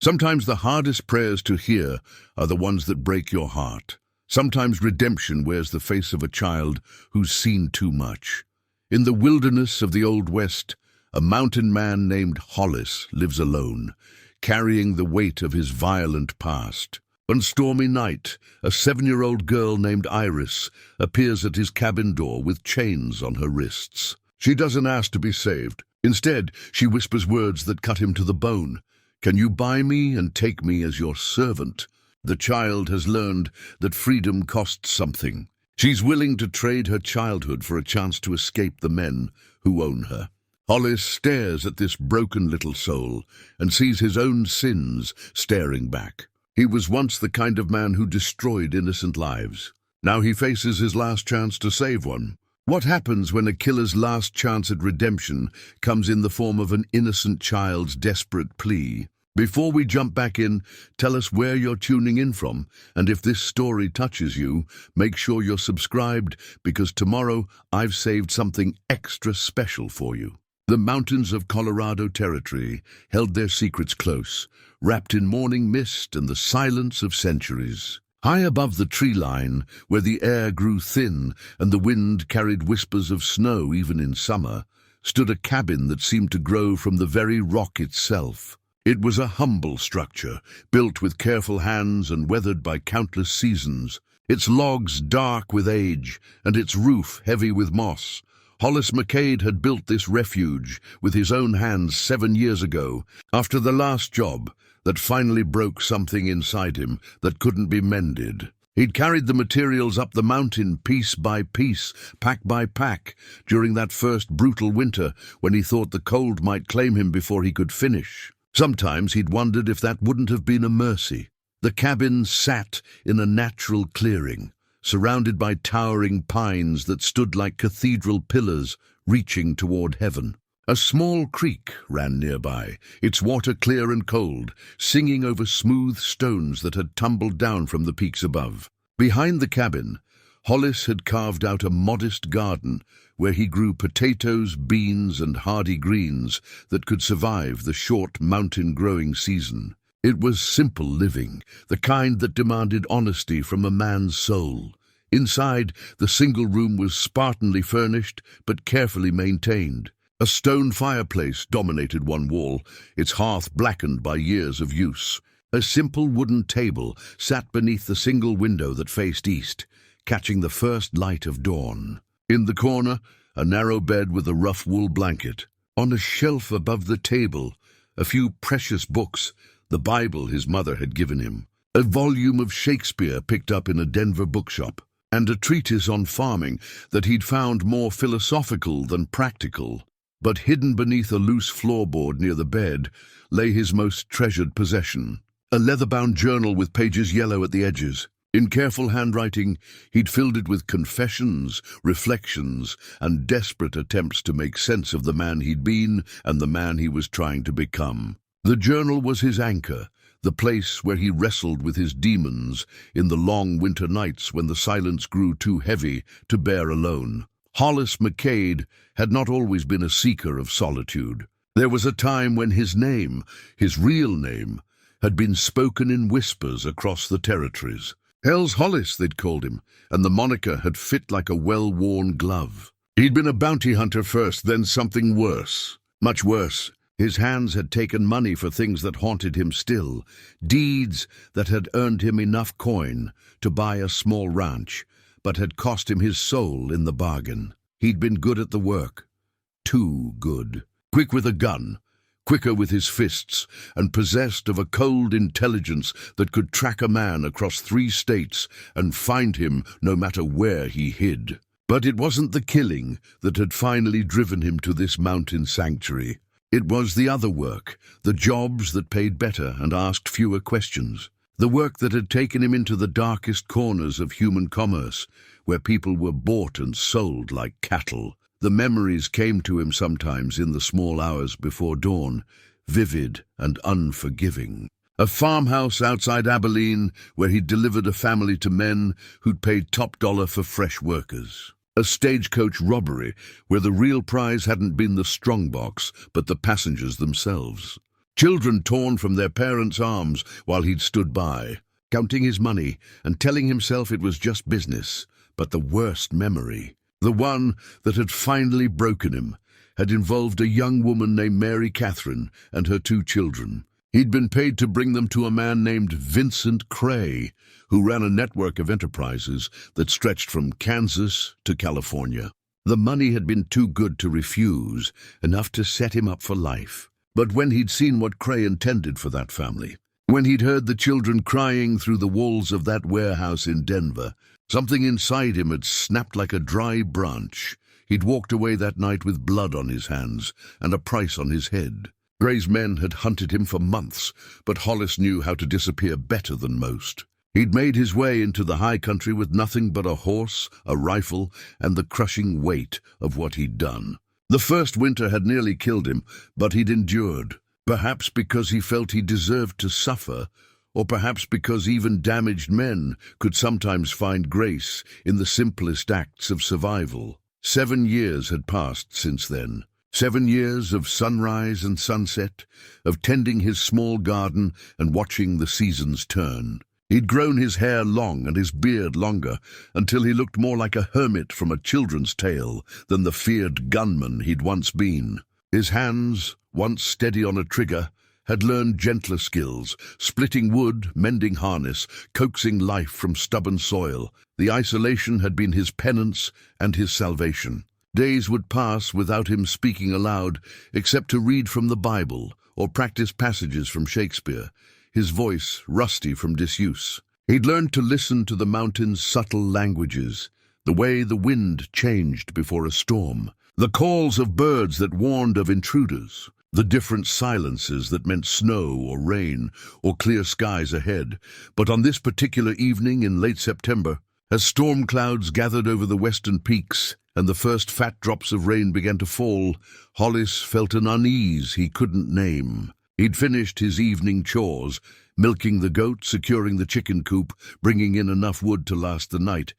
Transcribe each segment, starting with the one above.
Sometimes the hardest prayers to hear are the ones that break your heart. Sometimes redemption wears the face of a child who's seen too much. In the wilderness of the Old West, a mountain man named Hollis lives alone, carrying the weight of his violent past. One stormy night, a 7-year-old girl named Iris appears at his cabin door with chains on her wrists. She doesn't ask to be saved. Instead, she whispers words that cut him to the bone. "Can you buy me and take me as your servant?" The child has learned that freedom costs something. She's willing to trade her childhood for a chance to escape the men who own her. Hollis stares at this broken little soul and sees his own sins staring back. He was once the kind of man who destroyed innocent lives. Now he faces his last chance to save one. What happens when a killer's last chance at redemption comes in the form of an innocent child's desperate plea? Before we jump back in, tell us where you're tuning in from, and if this story touches you, make sure you're subscribed, because tomorrow I've saved something extra special for you. The mountains of Colorado Territory held their secrets close, wrapped in morning mist and the silence of centuries. High above the tree line, where the air grew thin and the wind carried whispers of snow even in summer, stood a cabin that seemed to grow from the very rock itself. It was a humble structure, built with careful hands and weathered by countless seasons, its logs dark with age and its roof heavy with moss. Hollis McCade had built this refuge with his own hands 7 years ago, after the last job that finally broke something inside him that couldn't be mended. He'd carried the materials up the mountain piece by piece, pack by pack, during that first brutal winter when he thought the cold might claim him before he could finish. Sometimes he'd wondered if that wouldn't have been a mercy. The cabin sat in a natural clearing, surrounded by towering pines that stood like cathedral pillars reaching toward heaven. A small creek ran nearby, its water clear and cold, singing over smooth stones that had tumbled down from the peaks above. Behind the cabin, Hollis had carved out a modest garden where he grew potatoes, beans, and hardy greens that could survive the short mountain growing season. It was simple living, the kind that demanded honesty from a man's soul. Inside, the single room was spartanly furnished but carefully maintained. A stone fireplace dominated one wall, its hearth blackened by years of use. A simple wooden table sat beneath the single window that faced east, catching the first light of dawn. In the corner, a narrow bed with a rough wool blanket. On a shelf above the table, a few precious books, the Bible his mother had given him, a volume of Shakespeare picked up in a Denver bookshop, and a treatise on farming that he'd found more philosophical than practical. But hidden beneath a loose floorboard near the bed lay his most treasured possession, a leather-bound journal with pages yellow at the edges. In careful handwriting, he'd filled it with confessions, reflections, and desperate attempts to make sense of the man he'd been and the man he was trying to become. The journal was his anchor, the place where he wrestled with his demons in the long winter nights when the silence grew too heavy to bear alone. Hollis McCade had not always been a seeker of solitude. There was a time when his name, his real name, had been spoken in whispers across the territories. Hell's Hollis, they'd called him, and the moniker had fit like a well-worn glove. He'd been a bounty hunter first, then something worse. Much worse. His hands had taken money for things that haunted him still, deeds that had earned him enough coin to buy a small ranch, but had cost him his soul in the bargain. He'd been good at the work. Too good. Quick with a gun, quicker with his fists, and possessed of a cold intelligence that could track a man across 3 states and find him no matter where he hid. But it wasn't the killing that had finally driven him to this mountain sanctuary. It was the other work, the jobs that paid better and asked fewer questions. The work that had taken him into the darkest corners of human commerce, where people were bought and sold like cattle. The memories came to him sometimes in the small hours before dawn, vivid and unforgiving. A farmhouse outside Abilene where he'd delivered a family to men who'd paid top dollar for fresh workers. A stagecoach robbery where the real prize hadn't been the strongbox, but the passengers themselves. Children torn from their parents' arms while he'd stood by, counting his money and telling himself it was just business. But the worst memory, the one that had finally broken him, had involved a young woman named Mary Catherine and her 2 children. He'd been paid to bring them to a man named Vincent Cray, who ran a network of enterprises that stretched from Kansas to California. The money had been too good to refuse, enough to set him up for life. But when he'd seen what Cray intended for that family, when he'd heard the children crying through the walls of that warehouse in Denver, something inside him had snapped like a dry branch. He'd walked away that night with blood on his hands and a price on his head. Cray's men had hunted him for months, but Hollis knew how to disappear better than most. He'd made his way into the high country with nothing but a horse, a rifle, and the crushing weight of what he'd done. The first winter had nearly killed him, but he'd endured, perhaps because he felt he deserved to suffer, or perhaps because even damaged men could sometimes find grace in the simplest acts of survival. 7 years had passed since then. 7 years of sunrise and sunset, of tending his small garden and watching the seasons turn. He'd grown his hair long and his beard longer, until he looked more like a hermit from a children's tale than the feared gunman he'd once been. His hands, once steady on a trigger, had learned gentler skills, splitting wood, mending harness, coaxing life from stubborn soil. The isolation had been his penance and his salvation. Days would pass without him speaking aloud, except to read from the Bible or practice passages from Shakespeare, his voice rusty from disuse. He'd learned to listen to the mountain's subtle languages, the way the wind changed before a storm, the calls of birds that warned of intruders, the different silences that meant snow or rain or clear skies ahead. But on this particular evening in late September, as storm clouds gathered over the western peaks and the first fat drops of rain began to fall, Hollis felt an unease he couldn't name. He'd finished his evening chores, milking the goat, securing the chicken coop, bringing in enough wood to last the night.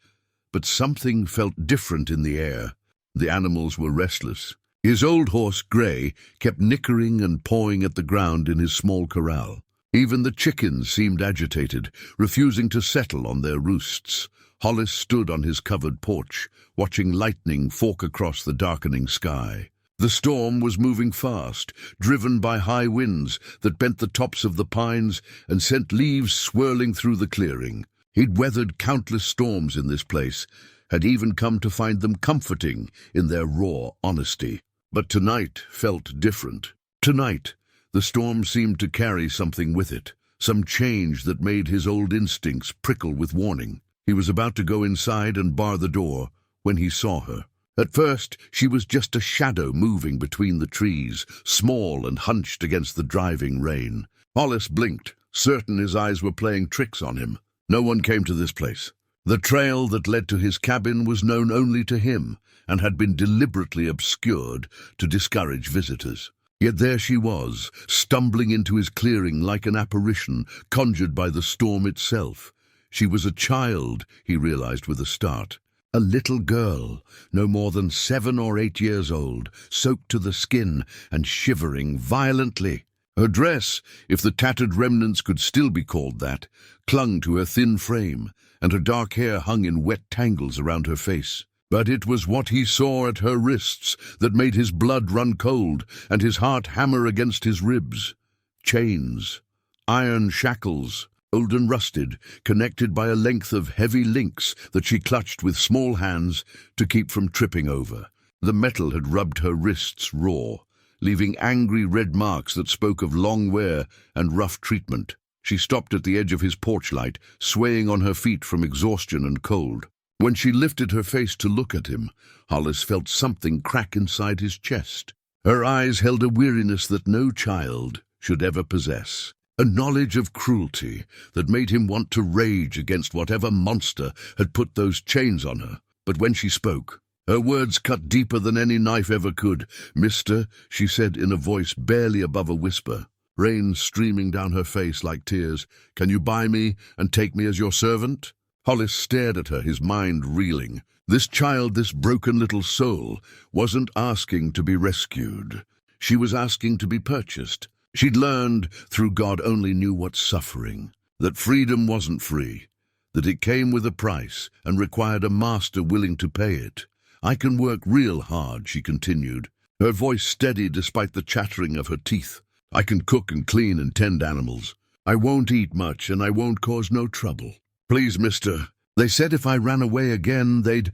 But something felt different in the air. The animals were restless. His old horse, Gray, kept nickering and pawing at the ground in his small corral. Even the chickens seemed agitated, refusing to settle on their roosts. Hollis stood on his covered porch, watching lightning fork across the darkening sky. The storm was moving fast, driven by high winds that bent the tops of the pines and sent leaves swirling through the clearing. He'd weathered countless storms in this place, had even come to find them comforting in their raw honesty. But tonight felt different. Tonight, the storm seemed to carry something with it, some change that made his old instincts prickle with warning. He was about to go inside and bar the door when he saw her. At first, she was just a shadow moving between the trees, small and hunched against the driving rain. Hollis blinked, certain his eyes were playing tricks on him. No one came to this place. The trail that led to his cabin was known only to him and had been deliberately obscured to discourage visitors. Yet there she was, stumbling into his clearing like an apparition conjured by the storm itself. She was a child, he realized with a start. A little girl, no more than 7 or 8 years old, soaked to the skin and shivering violently. Her dress, if the tattered remnants could still be called that, clung to her thin frame, and her dark hair hung in wet tangles around her face. But it was what he saw at her wrists that made his blood run cold and his heart hammer against his ribs. Chains, iron shackles, old and rusted, connected by a length of heavy links that she clutched with small hands to keep from tripping over. The metal had rubbed her wrists raw, leaving angry red marks that spoke of long wear and rough treatment. She stopped at the edge of his porch light, swaying on her feet from exhaustion and cold. When she lifted her face to look at him, Hollis felt something crack inside his chest. Her eyes held a weariness that no child should ever possess. A knowledge of cruelty that made him want to rage against whatever monster had put those chains on her. But when she spoke, her words cut deeper than any knife ever could. "Mister," she said in a voice barely above a whisper, rain streaming down her face like tears, "can you buy me and take me as your servant?" Hollis stared at her, his mind reeling. This child, this broken little soul, wasn't asking to be rescued. She was asking to be purchased. She'd learned, through God only knew what suffering, that freedom wasn't free, that it came with a price and required a master willing to pay it. "I can work real hard," she continued, her voice steady despite the chattering of her teeth. "I can cook and clean and tend animals. I won't eat much and I won't cause no trouble. Please, mister, they said if I ran away again, they'd—"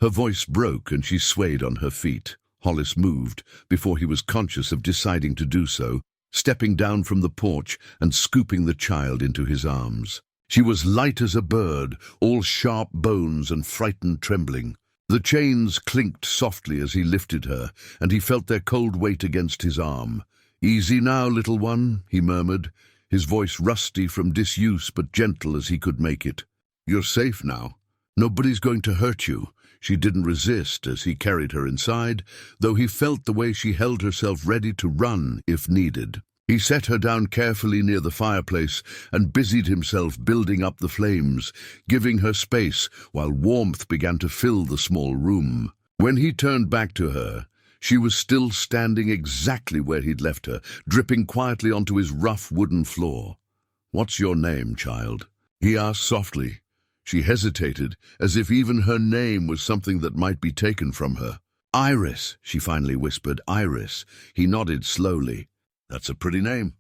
Her voice broke and she swayed on her feet. Hollis moved before he was conscious of deciding to do so, stepping down from the porch and scooping the child into his arms. She was light as a bird, all sharp bones and frightened trembling. The chains clinked softly as he lifted her, and he felt their cold weight against his arm. "Easy now, little one," he murmured, his voice rusty from disuse but gentle as he could make it. "You're safe now. Nobody's going to hurt you." She didn't resist as he carried her inside, though he felt the way she held herself ready to run if needed. He set her down carefully near the fireplace and busied himself building up the flames, giving her space while warmth began to fill the small room. When he turned back to her, she was still standing exactly where he'd left her, dripping quietly onto his rough wooden floor. "What's your name, child?" he asked softly. She hesitated, as if even her name was something that might be taken from her. "Iris," she finally whispered. "Iris." He nodded slowly. "That's a pretty name."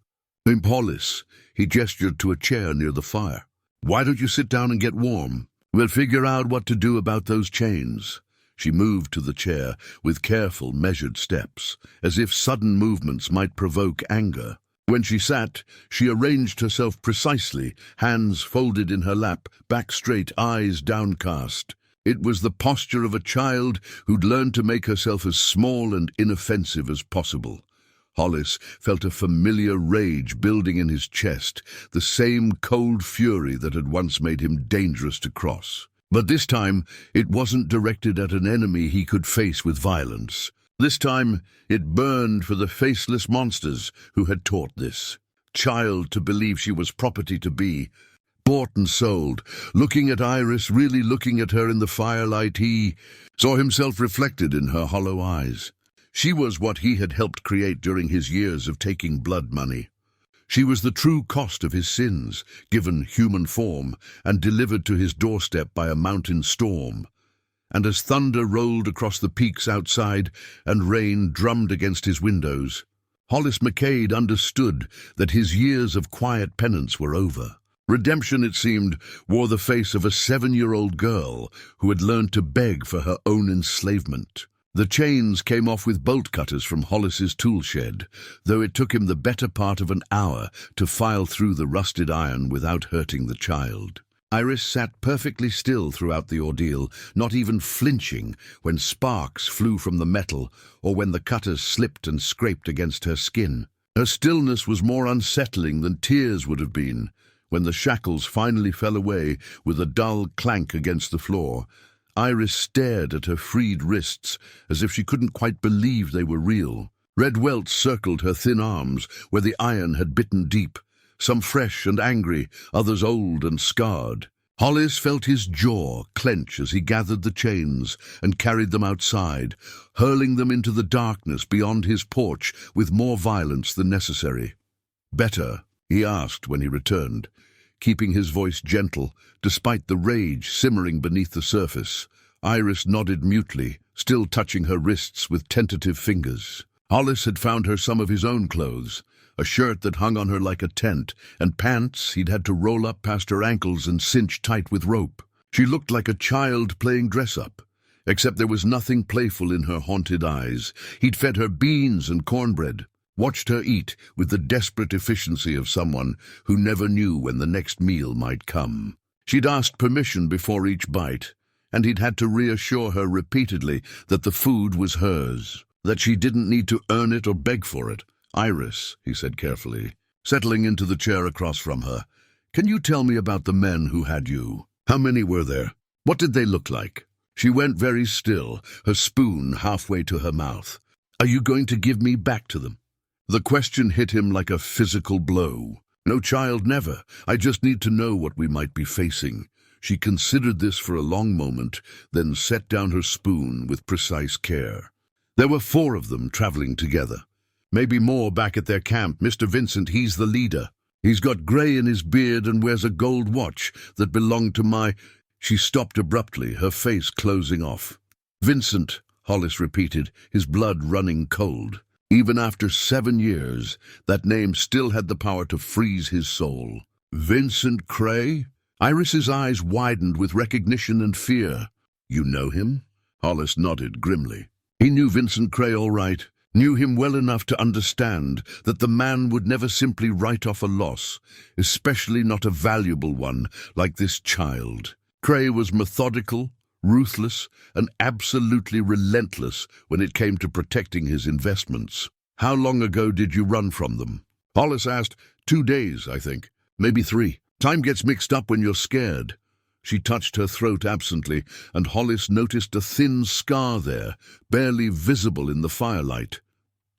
"I'm Hollis." He gestured to a chair near the fire. "Why don't you sit down and get warm? We'll figure out what to do about those chains." She moved to the chair with careful, measured steps, as if sudden movements might provoke anger. When she sat, she arranged herself precisely, hands folded in her lap, back straight, eyes downcast. It was the posture of a child who'd learned to make herself as small and inoffensive as possible. Hollis felt a familiar rage building in his chest, the same cold fury that had once made him dangerous to cross. But this time, it wasn't directed at an enemy he could face with violence. This time, it burned for the faceless monsters who had taught this child to believe she was property to be, bought and sold. Looking at Iris, really looking at her in the firelight, he saw himself reflected in her hollow eyes. She was what he had helped create during his years of taking blood money. She was the true cost of his sins, given human form and delivered to his doorstep by a mountain storm. And as thunder rolled across the peaks outside and rain drummed against his windows, Hollis McCade understood that his years of quiet penance were over. Redemption, it seemed, wore the face of a 7-year-old girl who had learned to beg for her own enslavement. The chains came off with bolt cutters from Hollis's tool shed, though it took him the better part of an hour to file through the rusted iron without hurting the child. Iris sat perfectly still throughout the ordeal, not even flinching when sparks flew from the metal or when the cutters slipped and scraped against her skin. Her stillness was more unsettling than tears would have been. When the shackles finally fell away with a dull clank against the floor, Iris stared at her freed wrists as if she couldn't quite believe they were real. Red welts circled her thin arms where the iron had bitten deep, some fresh and angry, others old and scarred. Hollis felt his jaw clench as he gathered the chains and carried them outside, hurling them into the darkness beyond his porch with more violence than necessary. "Better?" he asked when he returned, keeping his voice gentle despite the rage simmering beneath the surface. Iris nodded mutely, still touching her wrists with tentative fingers. Hollis had found her some of his own clothes, a shirt that hung on her like a tent, and pants he'd had to roll up past her ankles and cinch tight with rope. She looked like a child playing dress-up, except there was nothing playful in her haunted eyes. He'd fed her beans and cornbread, watched her eat with the desperate efficiency of someone who never knew when the next meal might come. She'd asked permission before each bite, and he'd had to reassure her repeatedly that the food was hers, that she didn't need to earn it or beg for it. "Iris," he said carefully, settling into the chair across from her, "can you tell me about the men who had you? How many were there? What did they look like?" She went very still, her spoon halfway to her mouth. "Are you going to give me back to them?" The question hit him like a physical blow. "No, child, never. I just need to know what we might be facing." She considered this for a long moment, then set down her spoon with precise care. There were 4 of them traveling together. Maybe more back at their camp. Mr. Vincent, he's the leader. He's got grey in his beard and wears a gold watch that belonged to my—" She stopped abruptly, her face closing off. "Vincent," Hollis repeated, his blood running cold. Even after 7 years, that name still had the power to freeze his soul. "Vincent Cray?" Iris's eyes widened with recognition and fear. "You know him?" Hollis nodded grimly. He knew Vincent Cray all right, knew him well enough to understand that the man would never simply write off a loss, especially not a valuable one like this child. Cray was methodical, ruthless, and absolutely relentless when it came to protecting his investments. "How long ago did you run from them?" Hollis asked. 2 days, I think. Maybe 3. Time gets mixed up when you're scared. She touched her throat absently, and Hollis noticed a thin scar there, barely visible in the firelight.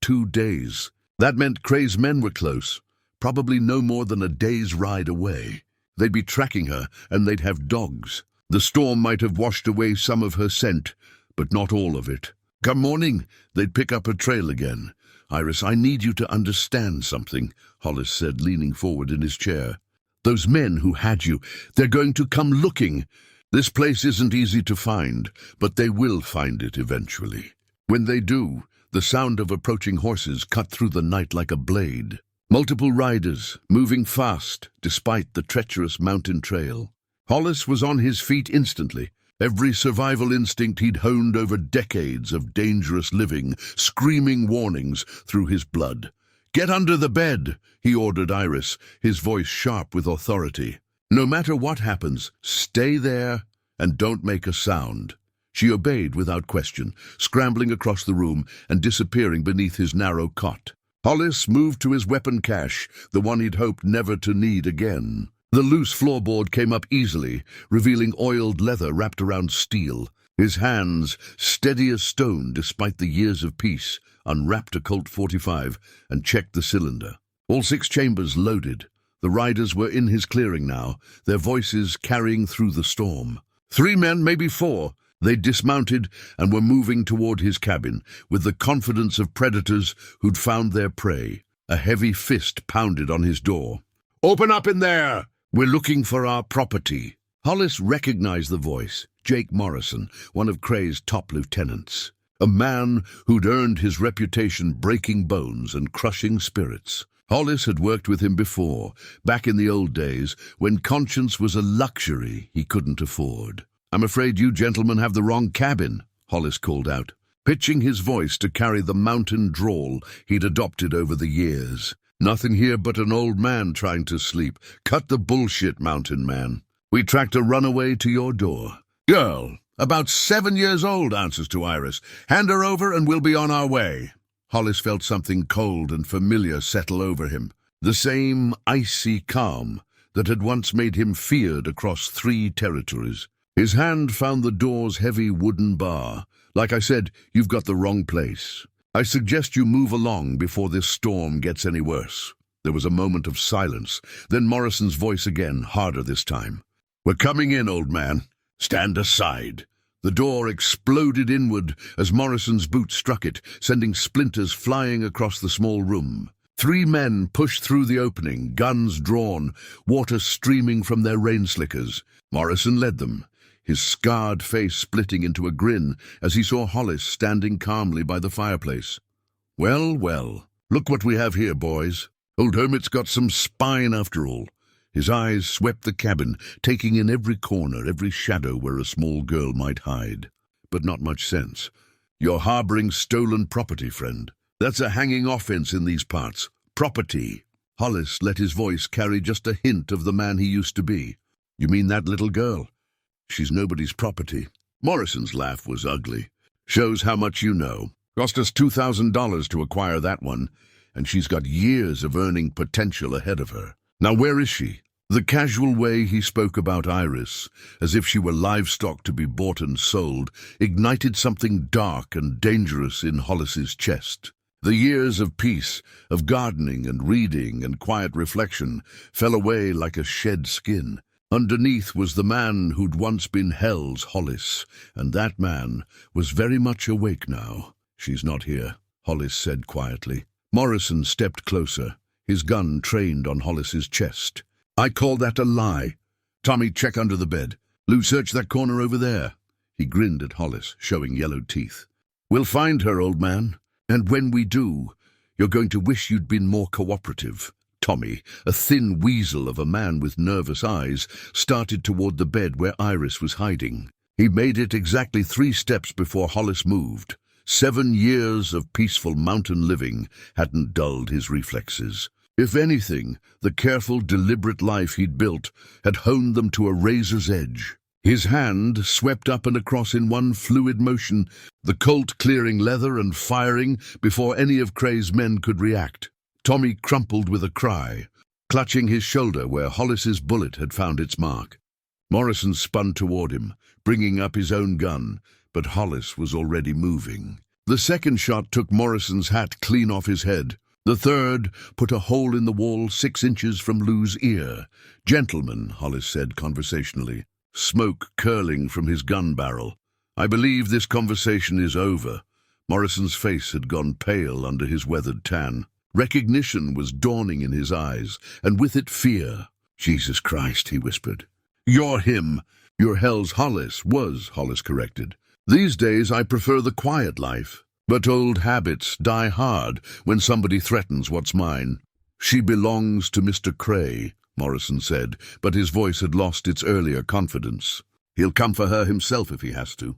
2 days. That meant Cray's men were close, probably no more than a day's ride away. They'd be tracking her, and they'd have dogs. The storm might have washed away some of her scent, but not all of it. Come morning, they'd pick up her trail again. "Iris, I need you to understand something," Hollis said, leaning forward in his chair. "Those men who had you, they're going to come looking. This place isn't easy to find, but they will find it eventually. When they do, the sound of approaching horses cut through the night like a blade. Multiple riders, moving fast, despite the treacherous mountain trail." Hollis was on his feet instantly, every survival instinct he'd honed over decades of dangerous living, screaming warnings through his blood. "Get under the bed," he ordered Iris, his voice sharp with authority. "No matter what happens, stay there and don't make a sound." She obeyed without question, scrambling across the room and disappearing beneath his narrow cot. Hollis moved to his weapon cache, the one he'd hoped never to need again. The loose floorboard came up easily, revealing oiled leather wrapped around steel. His hands, steady as stone despite the years of peace, unwrapped a Colt 45 and checked the cylinder. All 6 chambers loaded. The riders were in his clearing now, their voices carrying through the storm. 3 men, maybe 4. They dismounted and were moving toward his cabin, with the confidence of predators who'd found their prey. A heavy fist pounded on his door. "Open up in there! We're looking for our property." Hollis recognized the voice. Jake Morrison, one of Cray's top lieutenants. A man who'd earned his reputation breaking bones and crushing spirits. Hollis had worked with him before, back in the old days, when conscience was a luxury he couldn't afford. "I'm afraid you gentlemen have the wrong cabin," Hollis called out, pitching his voice to carry the mountain drawl he'd adopted over the years. "Nothing here but an old man trying to sleep. Cut the bullshit, mountain man. We tracked a runaway to your door. Girl, about 7 years old, answers to Iris. Hand her over and we'll be on our way." Hollis felt something cold and familiar settle over him. The same icy calm that had once made him feared across 3 territories. His hand found the door's heavy wooden bar. "Like I said, you've got the wrong place. I suggest you move along before this storm gets any worse." There was a moment of silence, then Morrison's voice again, harder this time. "We're coming in, old man. Stand aside." The door exploded inward as Morrison's boot struck it, sending splinters flying across the small room. 3 men pushed through the opening, guns drawn, water streaming from their rain slickers. Morrison led them, his scarred face splitting into a grin as he saw Hollis standing calmly by the fireplace. "Well, well, look what we have here, boys. Old Hermit's got some spine after all." His eyes swept the cabin, taking in every corner, every shadow where a small girl might hide. "But not much sense. You're harboring stolen property, friend. That's a hanging offense in these parts. Property." Hollis let his voice carry just a hint of the man he used to be. "You mean that little girl? She's nobody's property." Morrison's laugh was ugly. "Shows how much you know. Cost us $2,000 to acquire that one, and she's got years of earning potential ahead of her. Now where is she?" The casual way he spoke about Iris, as if she were livestock to be bought and sold, ignited something dark and dangerous in Hollis's chest. The years of peace, of gardening and reading and quiet reflection, fell away like a shed skin. Underneath was the man who'd once been Hell's Hollis, and that man was very much awake now. "She's not here," Hollis said quietly. Morrison stepped closer, his gun trained on Hollis's chest. "I call that a lie. Tommy, check under the bed. Lou, search that corner over there." He grinned at Hollis, showing yellow teeth. "We'll find her, old man. And when we do, you're going to wish you'd been more cooperative." Tommy, a thin weasel of a man with nervous eyes, started toward the bed where Iris was hiding. He made it exactly 3 steps before Hollis moved. 7 years of peaceful mountain living hadn't dulled his reflexes. If anything, the careful, deliberate life he'd built had honed them to a razor's edge. His hand swept up and across in one fluid motion, the Colt clearing leather and firing before any of Cray's men could react. Tommy crumpled with a cry, clutching his shoulder where Hollis's bullet had found its mark. Morrison spun toward him, bringing up his own gun, but Hollis was already moving. The second shot took Morrison's hat clean off his head. The third put a hole in the wall 6 inches from Lou's ear. "Gentlemen," Hollis said conversationally, smoke curling from his gun barrel, "I believe this conversation is over." Morrison's face had gone pale under his weathered tan. Recognition was dawning in his eyes, and with it fear. "Jesus Christ," he whispered. "You're him." "You're Hell's Hollis," Hollis corrected. "These days I prefer the quiet life. But old habits die hard when somebody threatens what's mine." "She belongs to Mr. Cray," Morrison said, but his voice had lost its earlier confidence. "He'll come for her himself if he has to.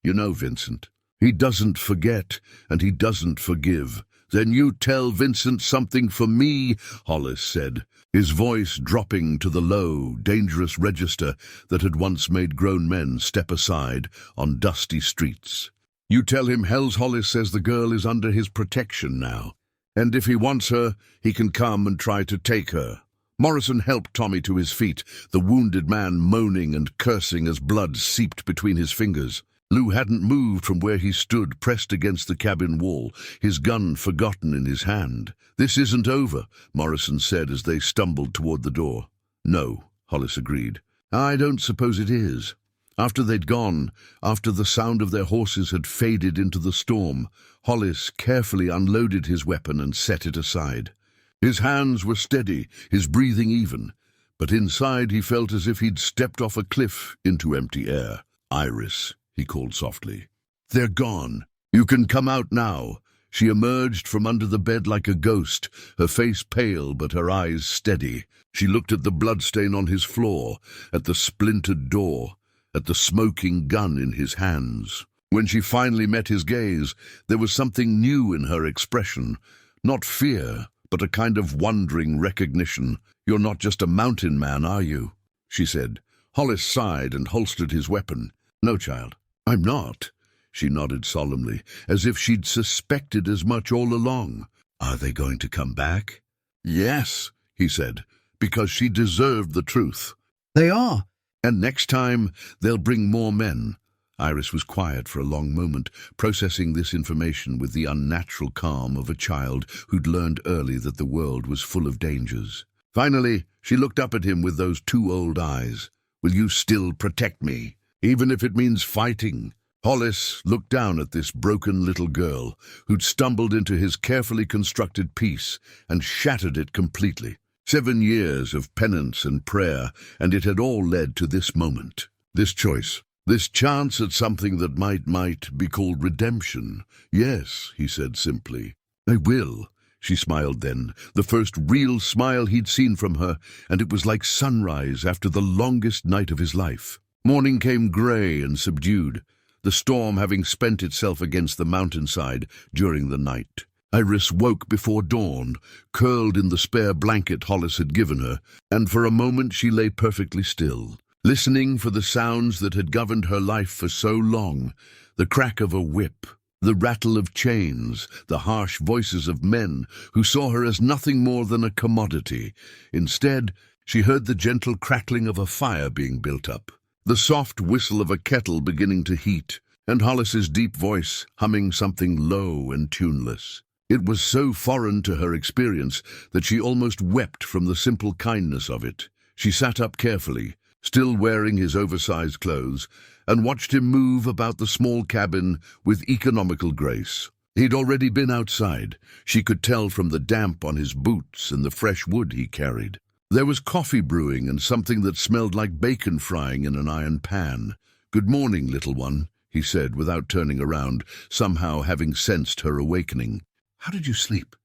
You know, Vincent, he doesn't forget and he doesn't forgive." "Then you tell Vincent something for me," Hollis said, his voice dropping to the low, dangerous register that had once made grown men step aside on dusty streets. "You tell him Hell's Hollis says the girl is under his protection now, and if he wants her, he can come and try to take her." Morrison helped Tommy to his feet, the wounded man moaning and cursing as blood seeped between his fingers. Lou hadn't moved from where he stood, pressed against the cabin wall, his gun forgotten in his hand. "This isn't over," Morrison said as they stumbled toward the door. "No," Hollis agreed. "I don't suppose it is." After they'd gone, after the sound of their horses had faded into the storm, Hollis carefully unloaded his weapon and set it aside. His hands were steady, his breathing even, but inside he felt as if he'd stepped off a cliff into empty air. "Iris," he called softly. "They're gone. You can come out now." She emerged from under the bed like a ghost, her face pale but her eyes steady. She looked at the bloodstain on his floor, at the splintered door, at the smoking gun in his hands. When she finally met his gaze, there was something new in her expression. Not fear, but a kind of wondering recognition. "You're not just a mountain man, are you?" she said. Hollis sighed and holstered his weapon. "No, child, I'm not." She nodded solemnly, as if she'd suspected as much all along. "Are they going to come back?" "Yes," he said, "because she deserved the truth." "They are." "And next time, they'll bring more men." Iris was quiet for a long moment, processing this information with the unnatural calm of a child who'd learned early that the world was full of dangers. Finally, she looked up at him with those 2 old eyes. "Will you still protect me, even if it means fighting?" Hollis looked down at this broken little girl who'd stumbled into his carefully constructed peace and shattered it completely. 7 years of penance and prayer, and it had all led to this moment, this choice, this chance at something that might be called redemption. "Yes," he said simply. "I will." She smiled then, the first real smile he'd seen from her, and it was like sunrise after the longest night of his life. Morning came grey and subdued, the storm having spent itself against the mountainside during the night. Iris woke before dawn, curled in the spare blanket Hollis had given her, and for a moment she lay perfectly still, listening for the sounds that had governed her life for so long, the crack of a whip, the rattle of chains, the harsh voices of men who saw her as nothing more than a commodity. Instead, she heard the gentle crackling of a fire being built up, the soft whistle of a kettle beginning to heat, and Hollis's deep voice humming something low and tuneless. It was so foreign to her experience that she almost wept from the simple kindness of it. She sat up carefully, still wearing his oversized clothes, and watched him move about the small cabin with economical grace. He'd already been outside. She could tell from the damp on his boots and the fresh wood he carried. There was coffee brewing and something that smelled like bacon frying in an iron pan. "Good morning, little one," he said without turning around, somehow having sensed her awakening. "How did you sleep?"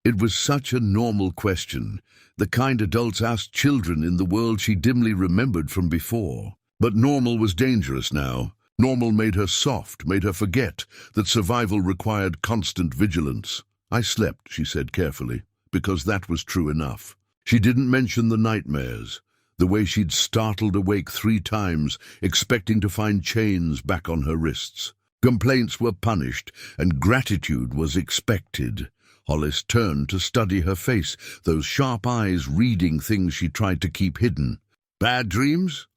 It was such a normal question, the kind adults asked children in the world she dimly remembered from before. But normal was dangerous now. Normal made her soft, made her forget that survival required constant vigilance. "I slept," she said carefully, because that was true enough. She didn't mention the nightmares, the way she'd startled awake 3 times, expecting to find chains back on her wrists. Complaints were punished, and gratitude was expected. Hollis turned to study her face, those sharp eyes reading things she tried to keep hidden. "Bad dreams?"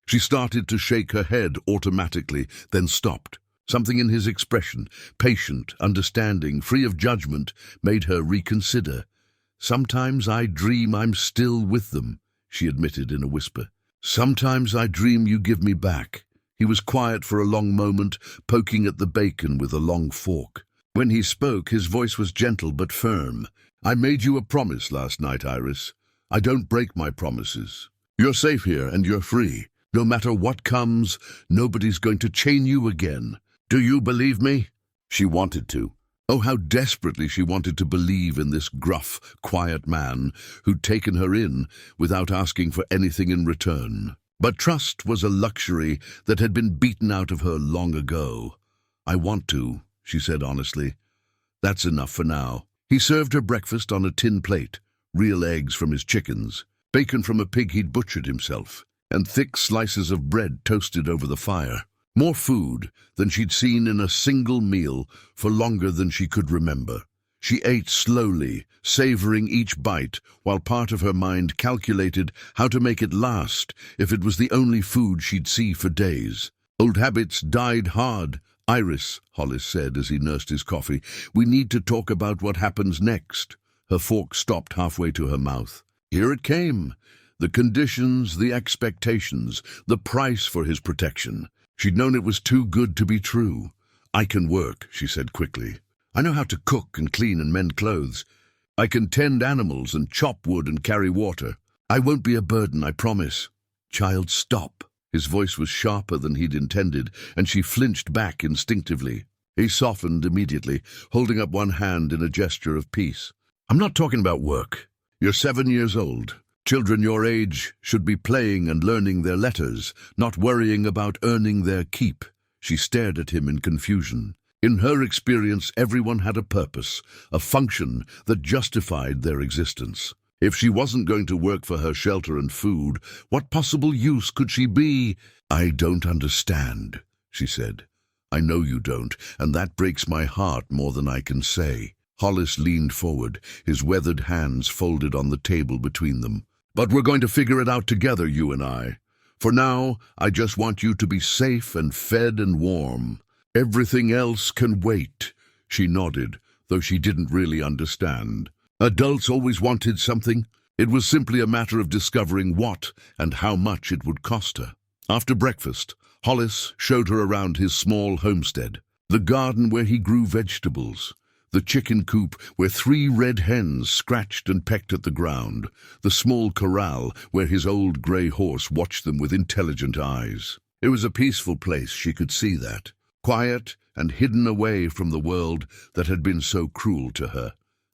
She started to shake her head automatically, then stopped. Something in his expression, patient, understanding, free of judgment, made her reconsider. "Sometimes I dream I'm still with them," she admitted in a whisper. "Sometimes I dream you give me back." He was quiet for a long moment, poking at the bacon with a long fork. When he spoke, his voice was gentle but firm. "I made you a promise last night, Iris. I don't break my promises. You're safe here and you're free. No matter what comes, nobody's going to chain you again. Do you believe me?" She wanted to. Oh, how desperately she wanted to believe in this gruff, quiet man who'd taken her in without asking for anything in return. But trust was a luxury that had been beaten out of her long ago. "I want to," she said honestly. "That's enough for now." He served her breakfast on a tin plate, real eggs from his chickens, bacon from a pig he'd butchered himself, and thick slices of bread toasted over the fire. More food than she'd seen in a single meal for longer than she could remember. She ate slowly, savoring each bite, while part of her mind calculated how to make it last if it was the only food she'd see for days. "Old habits died hard, Iris," Hollis said as he nursed his coffee. "We need to talk about what happens next." Her fork stopped halfway to her mouth. Here it came. The conditions, the expectations, the price for his protection. She'd known it was too good to be true. "I can work," she said quickly. "I know how to cook and clean and mend clothes. I can tend animals and chop wood and carry water. I won't be a burden, I promise." "Child, stop." His voice was sharper than he'd intended, and she flinched back instinctively. He softened immediately, holding up one hand in a gesture of peace. "I'm not talking about work. You're 7 years old. Children your age should be playing and learning their letters, not worrying about earning their keep." She stared at him in confusion. In her experience, everyone had a purpose, a function that justified their existence. If she wasn't going to work for her shelter and food, what possible use could she be? "I don't understand," she said. "I know you don't, and that breaks my heart more than I can say." Hollis leaned forward, his weathered hands folded on the table between them. "But we're going to figure it out together, you and I. For now, I just want you to be safe and fed and warm. Everything else can wait." She nodded, though she didn't really understand. Adults always wanted something. It was simply a matter of discovering what and how much it would cost her. After breakfast, Hollis showed her around his small homestead, the garden where he grew vegetables, the chicken coop where 3 red hens scratched and pecked at the ground, the small corral where his old grey horse watched them with intelligent eyes. It was a peaceful place, she could see that, quiet and hidden away from the world that had been so cruel to her.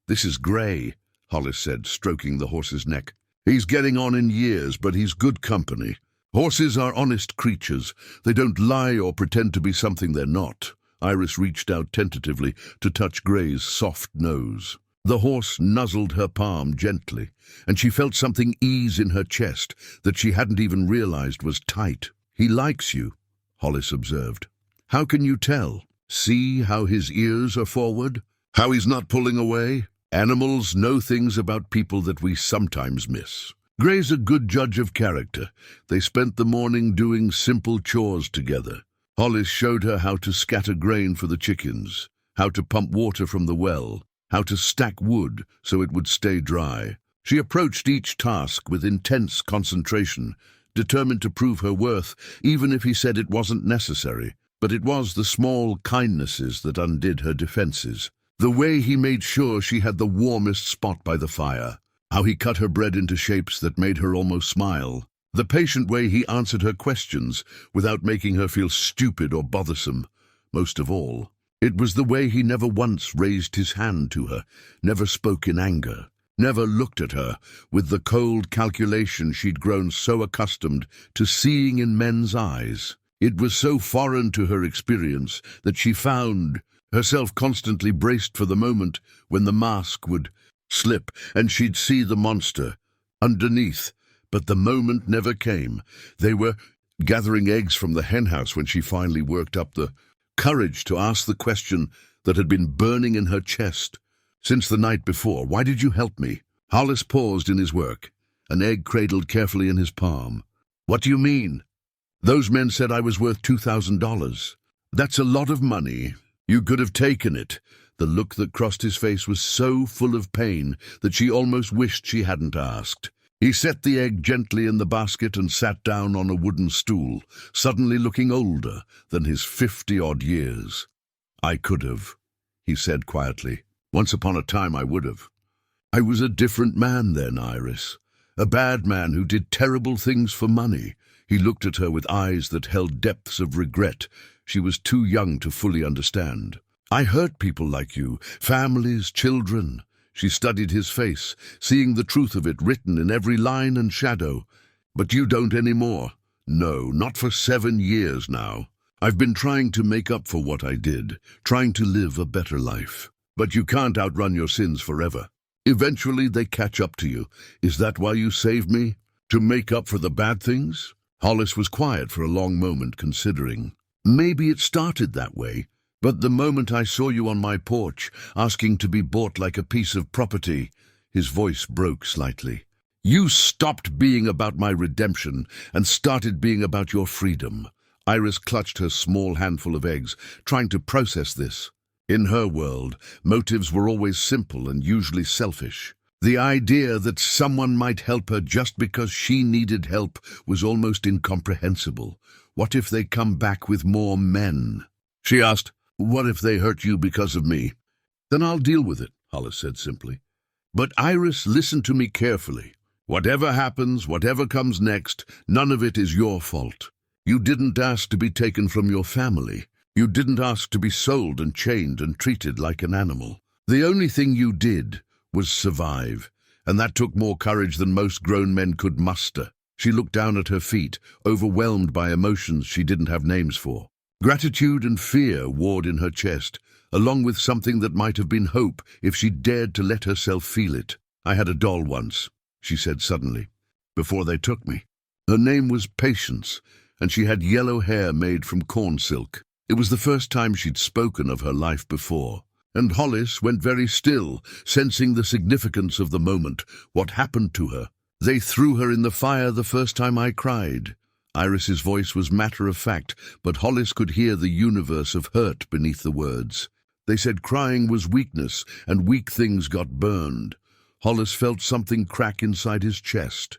"This is Gray," Hollis said, stroking the horse's neck. "He's getting on in years, but he's good company. Horses are honest creatures. They don't lie or pretend to be something they're not." Iris reached out tentatively to touch Gray's soft nose. The horse nuzzled her palm gently, and she felt something ease in her chest that she hadn't even realized was tight. "He likes you," Hollis observed. "How can you tell? See how his ears are forward? How he's not pulling away? Animals know things about people that we sometimes miss. Gray's a good judge of character. They spent the morning doing simple chores together. Hollis showed her how to scatter grain for the chickens, how to pump water from the well, how to stack wood so it would stay dry. She approached each task with intense concentration, determined to prove her worth, even if he said it wasn't necessary. But it was the small kindnesses that undid her defenses. The way he made sure she had the warmest spot by the fire, how he cut her bread into shapes that made her almost smile, the patient way he answered her questions without making her feel stupid or bothersome. Most of all, it was the way he never once raised his hand to her, never spoke in anger, never looked at her with the cold calculation she'd grown so accustomed to seeing in men's eyes. It was so foreign to her experience that she found herself constantly braced for the moment when the mask would slip and she'd see the monster underneath. But the moment never came. They were gathering eggs from the henhouse when she finally worked up the courage to ask the question that had been burning in her chest since the night before. "Why did you help me?" Hollis paused in his work, an egg cradled carefully in his palm. "What do you mean?" "Those men said I was worth $2,000. That's a lot of money. You could have taken it." The look that crossed his face was so full of pain that she almost wished she hadn't asked. He set the egg gently in the basket and sat down on a wooden stool, suddenly looking older than his 50-odd years. "I could have," he said quietly. "Once upon a time I would have. I was a different man then, Iris. A bad man who did terrible things for money." He looked at her with eyes that held depths of regret she was too young to fully understand. "I hurt people like you, families, children." She studied his face, seeing the truth of it written in every line and shadow. "But you don't anymore." "No, not for 7 years now. I've been trying to make up for what I did, trying to live a better life. But you can't outrun your sins forever. Eventually they catch up to you. Is that why you saved me? To make up for the bad things?" Hollis was quiet for a long moment, considering. "Maybe it started that way. But the moment I saw you on my porch, asking to be bought like a piece of property," his voice broke slightly, "you stopped being about my redemption and started being about your freedom." Iris clutched her small handful of eggs, trying to process this. In her world, motives were always simple and usually selfish. The idea that someone might help her just because she needed help was almost incomprehensible. What if they come back with more men? She asked, "What if they hurt you because of me?" "Then I'll deal with it," Hollis said simply. "But Iris, listen to me carefully. Whatever happens, whatever comes next, none of it is your fault. You didn't ask to be taken from your family. You didn't ask to be sold and chained and treated like an animal. The only thing you did was survive, and that took more courage than most grown men could muster." She looked down at her feet, overwhelmed by emotions she didn't have names for. Gratitude and fear warred in her chest, along with something that might have been hope if she dared to let herself feel it. "I had a doll once," she said suddenly, "before they took me. Her name was Patience, and she had yellow hair made from corn silk. It was the first time she'd spoken of her life before." And Hollis went very still, sensing the significance of the moment, what happened to her. "They threw her in the fire the first time I cried." Iris's voice was matter-of-fact, but Hollis could hear the universe of hurt beneath the words. "They said crying was weakness, and weak things got burned." Hollis felt something crack inside his chest.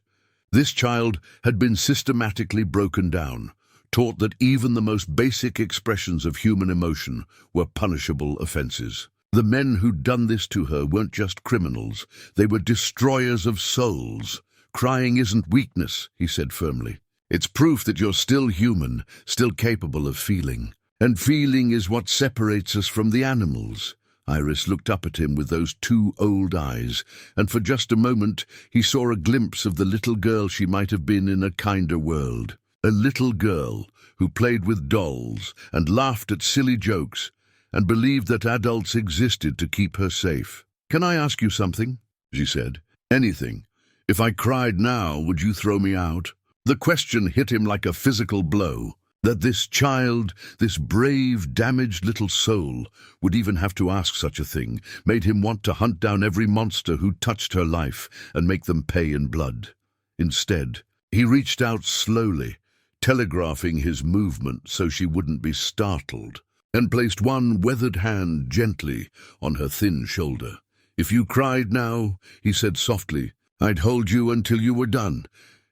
This child had been systematically broken down, taught that even the most basic expressions of human emotion were punishable offenses. The men who'd done this to her weren't just criminals, they were destroyers of souls. "Crying isn't weakness," he said firmly. "It's proof that you're still human, still capable of feeling. And feeling is what separates us from the animals." Iris looked up at him with those 2 old eyes, and for just a moment he saw a glimpse of the little girl she might have been in a kinder world. A little girl who played with dolls and laughed at silly jokes and believed that adults existed to keep her safe. "Can I ask you something?" she said. "Anything. If I cried now, would you throw me out?" The question hit him like a physical blow. That this child, this brave, damaged little soul, would even have to ask such a thing, made him want to hunt down every monster who touched her life and make them pay in blood. Instead, he reached out slowly, telegraphing his movement so she wouldn't be startled, and placed one weathered hand gently on her thin shoulder. "If you cried now," he said softly, "I'd hold you until you were done,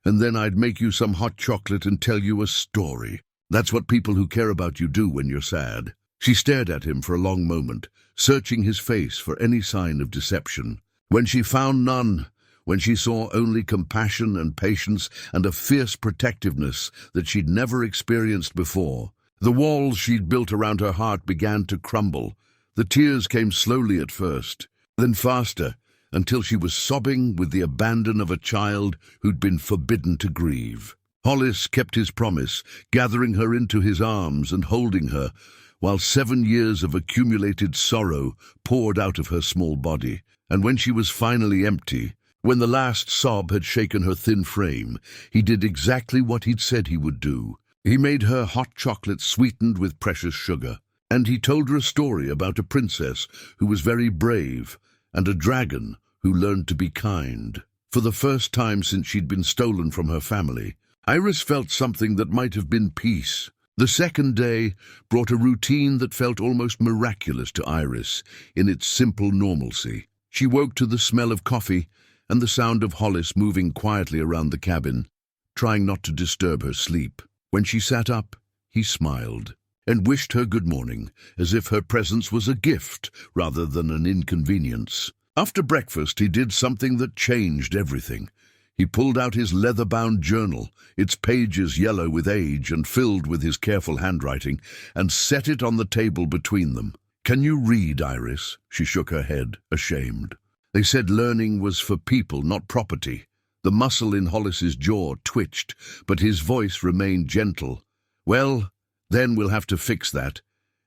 and then I'd make you some hot chocolate and tell you a story." That's what people who care about you do when you're sad." She stared at him for a long moment, searching his face for any sign of deception. When she found none, when she saw only compassion and patience and a fierce protectiveness that she'd never experienced before, the walls she'd built around her heart began to crumble. The tears came slowly at first, then faster, until she was sobbing with the abandon of a child who'd been forbidden to grieve. Hollis kept his promise, gathering her into his arms and holding her, while 7 years of accumulated sorrow poured out of her small body. And when she was finally empty, when the last sob had shaken her thin frame, he did exactly what he'd said he would do. He made her hot chocolate sweetened with precious sugar, and he told her a story about a princess who was very brave and a dragon who learned to be kind. For the first time since she'd been stolen from her family, Iris felt something that might have been peace. The second day brought a routine that felt almost miraculous to Iris in its simple normalcy. She woke to the smell of coffee and the sound of Hollis moving quietly around the cabin, trying not to disturb her sleep. When she sat up, he smiled and wished her good morning, as if her presence was a gift rather than an inconvenience. After breakfast, he did something that changed everything. He pulled out his leather-bound journal, its pages yellow with age and filled with his careful handwriting, and set it on the table between them. "Can you read, Iris?" She shook her head, ashamed. They said learning was for people, not property. The muscle in Hollis's jaw twitched, but his voice remained gentle. "Well, then we'll have to fix that.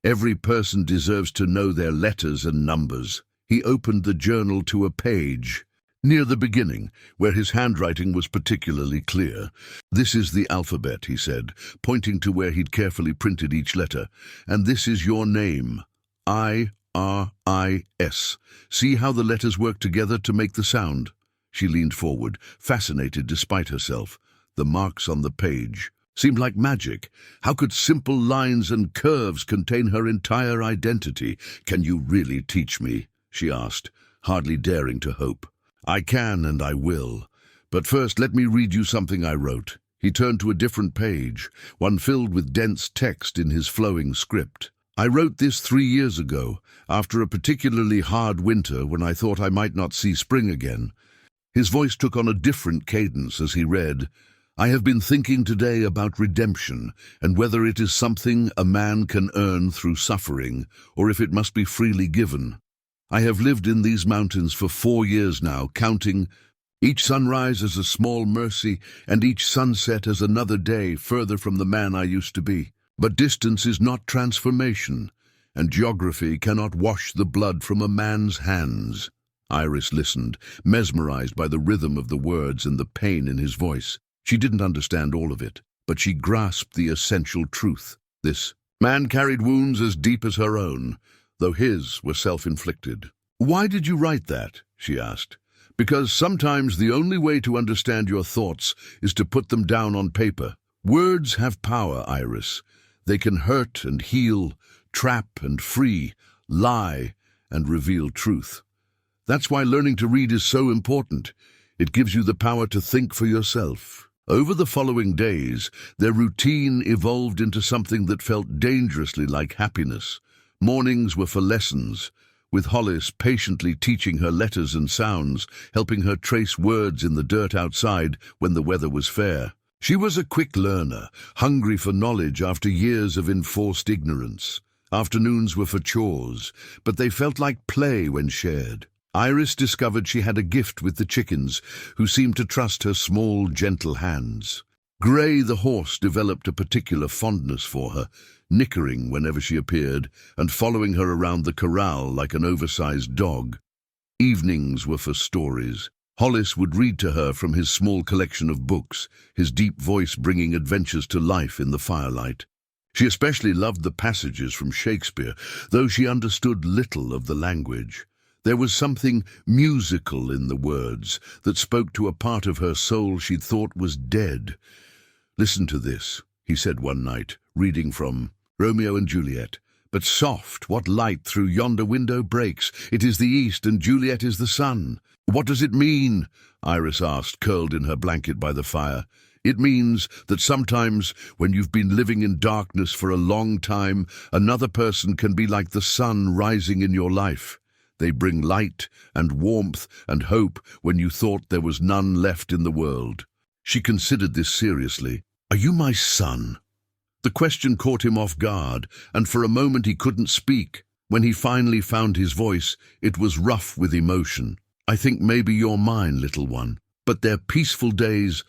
Every person deserves to know their letters and numbers." He opened the journal to a page near the beginning, where his handwriting was particularly clear. "This is the alphabet," he said, pointing to where he'd carefully printed each letter. "And this is your name, I-R-I-S. See how the letters work together to make the sound?" She leaned forward, fascinated despite herself. The marks on the page seemed like magic. How could simple lines and curves contain her entire identity? "Can you really teach me?" she asked, hardly daring to hope. "I can and I will. But first let me read you something I wrote." He turned to a different page, one filled with dense text in his flowing script. "I wrote this 3 years ago, after a particularly hard winter when I thought I might not see spring again." His voice took on a different cadence as he read, "I have been thinking today about redemption and whether it is something a man can earn through suffering or if it must be freely given. I have lived in these mountains for 4 years now, counting each sunrise as a small mercy and each sunset as another day further from the man I used to be. But distance is not transformation, and geography cannot wash the blood from a man's hands." Iris listened, mesmerized by the rhythm of the words and the pain in his voice. She didn't understand all of it, but she grasped the essential truth. This man carried wounds as deep as her own, though his were self-inflicted. "Why did you write that?" she asked. "Because sometimes the only way to understand your thoughts is to put them down on paper. Words have power, Iris. They can hurt and heal, trap and free, lie and reveal truth. That's why learning to read is so important. It gives you the power to think for yourself." Over the following days, their routine evolved into something that felt dangerously like happiness. Mornings were for lessons, with Hollis patiently teaching her letters and sounds, helping her trace words in the dirt outside when the weather was fair. She was a quick learner, hungry for knowledge after years of enforced ignorance. Afternoons were for chores, but they felt like play when shared. Iris discovered she had a gift with the chickens, who seemed to trust her small, gentle hands. Gray the horse developed a particular fondness for her, nickering whenever she appeared and following her around the corral like an oversized dog. Evenings were for stories. Hollis would read to her from his small collection of books, his deep voice bringing adventures to life in the firelight. She especially loved the passages from Shakespeare, though she understood little of the language. There was something musical in the words that spoke to a part of her soul she'd thought was dead. "Listen to this," he said one night, reading from Romeo and Juliet. "But soft, what light through yonder window breaks? It is the east, and Juliet is the sun." "What does it mean?" Iris asked, curled in her blanket by the fire. It means that sometimes, when you've been living in darkness for a long time, another person can be like the sun rising in your life. They bring light and warmth and hope when you thought there was none left in the world. She considered this seriously. "Are you my son?" The question caught him off guard, and for a moment he couldn't speak. When he finally found his voice, it was rough with emotion. "I think maybe you're mine, little one." But their peaceful days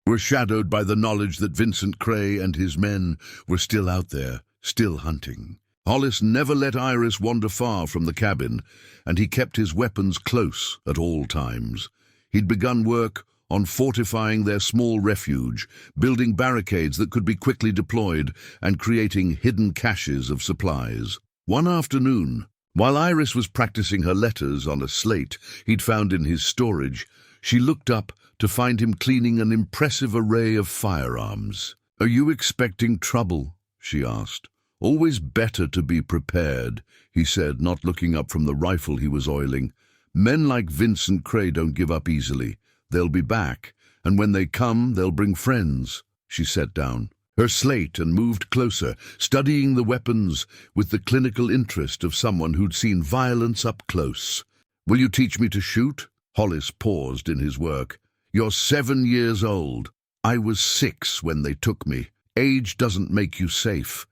were shadowed by the knowledge that Vincent Cray and his men were still out there, still hunting. Hollis never let Iris wander far from the cabin, and he kept his weapons close at all times. He'd begun work on fortifying their small refuge, building barricades that could be quickly deployed, and creating hidden caches of supplies. One afternoon, while Iris was practicing her letters on a slate he'd found in his storage, she looked up to find him cleaning an impressive array of firearms. "Are you expecting trouble?" she asked. "Always better to be prepared," he said, not looking up from the rifle he was oiling. "Men like Vincent Cray don't give up easily. They'll be back, and when they come, they'll bring friends." She sat down her slate and moved closer, studying the weapons with the clinical interest of someone who'd seen violence up close. "Will you teach me to shoot?" Hollis paused in his work. "You're 7 years old. I was 6 when they took me. Age doesn't make you safe."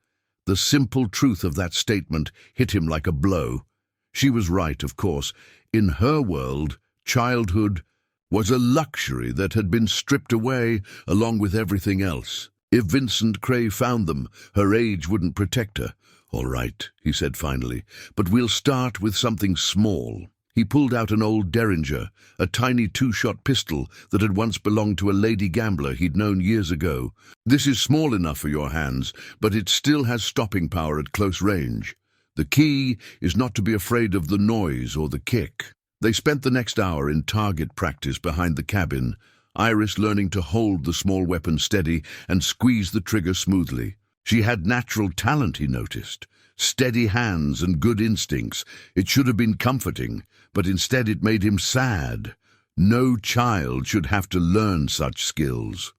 The simple truth of that statement hit him like a blow. She was right, of course. In her world, childhood was a luxury that had been stripped away along with everything else. If Vincent Cray found them, her age wouldn't protect her. "All right," he said finally, "but we'll start with something small." He pulled out an old derringer, a tiny 2-shot pistol that had once belonged to a lady gambler he'd known years ago. "This is small enough for your hands, but it still has stopping power at close range. The key is not to be afraid of the noise or the kick." They spent the next hour in target practice behind the cabin, Iris learning to hold the small weapon steady and squeeze the trigger smoothly. She had natural talent, he noticed. Steady hands and good instincts. It should have been comforting, but instead it made him sad. No child should have to learn such skills.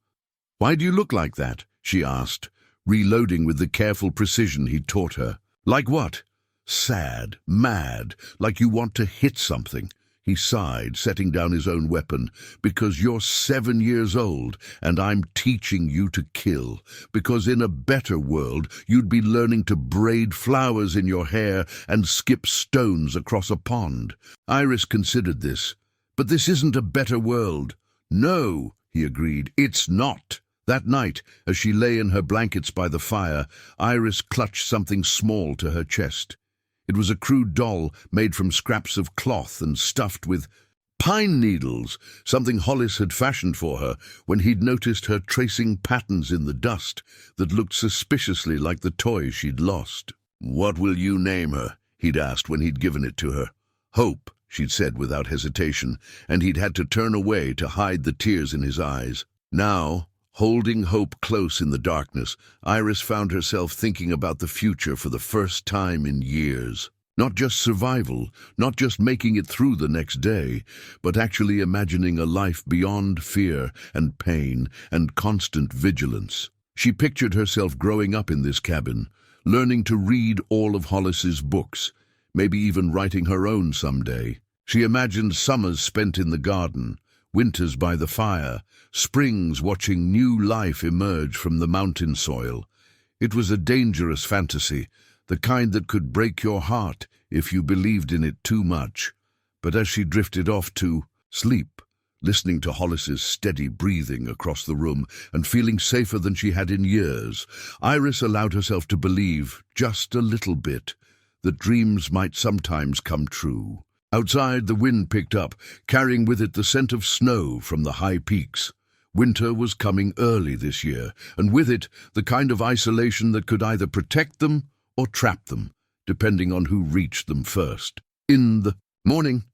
"Why do you look like that?" she asked, reloading with the careful precision he'd taught her. "Like what?" "Sad, mad, like you want to hit something." He sighed, setting down his own weapon. "Because you're 7 years old, and I'm teaching you to kill. Because in a better world, you'd be learning to braid flowers in your hair and skip stones across a pond." Iris considered this. "But this isn't a better world." "No," he agreed, "it's not." That night, as she lay in her blankets by the fire, Iris clutched something small to her chest. It was a crude doll made from scraps of cloth and stuffed with pine needles, something Hollis had fashioned for her when he'd noticed her tracing patterns in the dust that looked suspiciously like the toy she'd lost. "What will you name her?" he'd asked when he'd given it to her. "Hope," she'd said without hesitation, and he'd had to turn away to hide the tears in his eyes. Now, holding Hope close in the darkness, Iris found herself thinking about the future for the first time in years. Not just survival, not just making it through the next day, but actually imagining a life beyond fear and pain and constant vigilance. She pictured herself growing up in this cabin, learning to read all of Hollis's books, maybe even writing her own someday. She imagined summers spent in the garden, winters by the fire, springs watching new life emerge from the mountain soil. It was a dangerous fantasy, the kind that could break your heart if you believed in it too much. But as she drifted off to sleep, listening to Hollis's steady breathing across the room and feeling safer than she had in years, Iris allowed herself to believe, just a little bit, that dreams might sometimes come true. Outside, the wind picked up, carrying with it the scent of snow from the high peaks. Winter was coming early this year, and with it, the kind of isolation that could either protect them or trap them, depending on who reached them first. In the morning,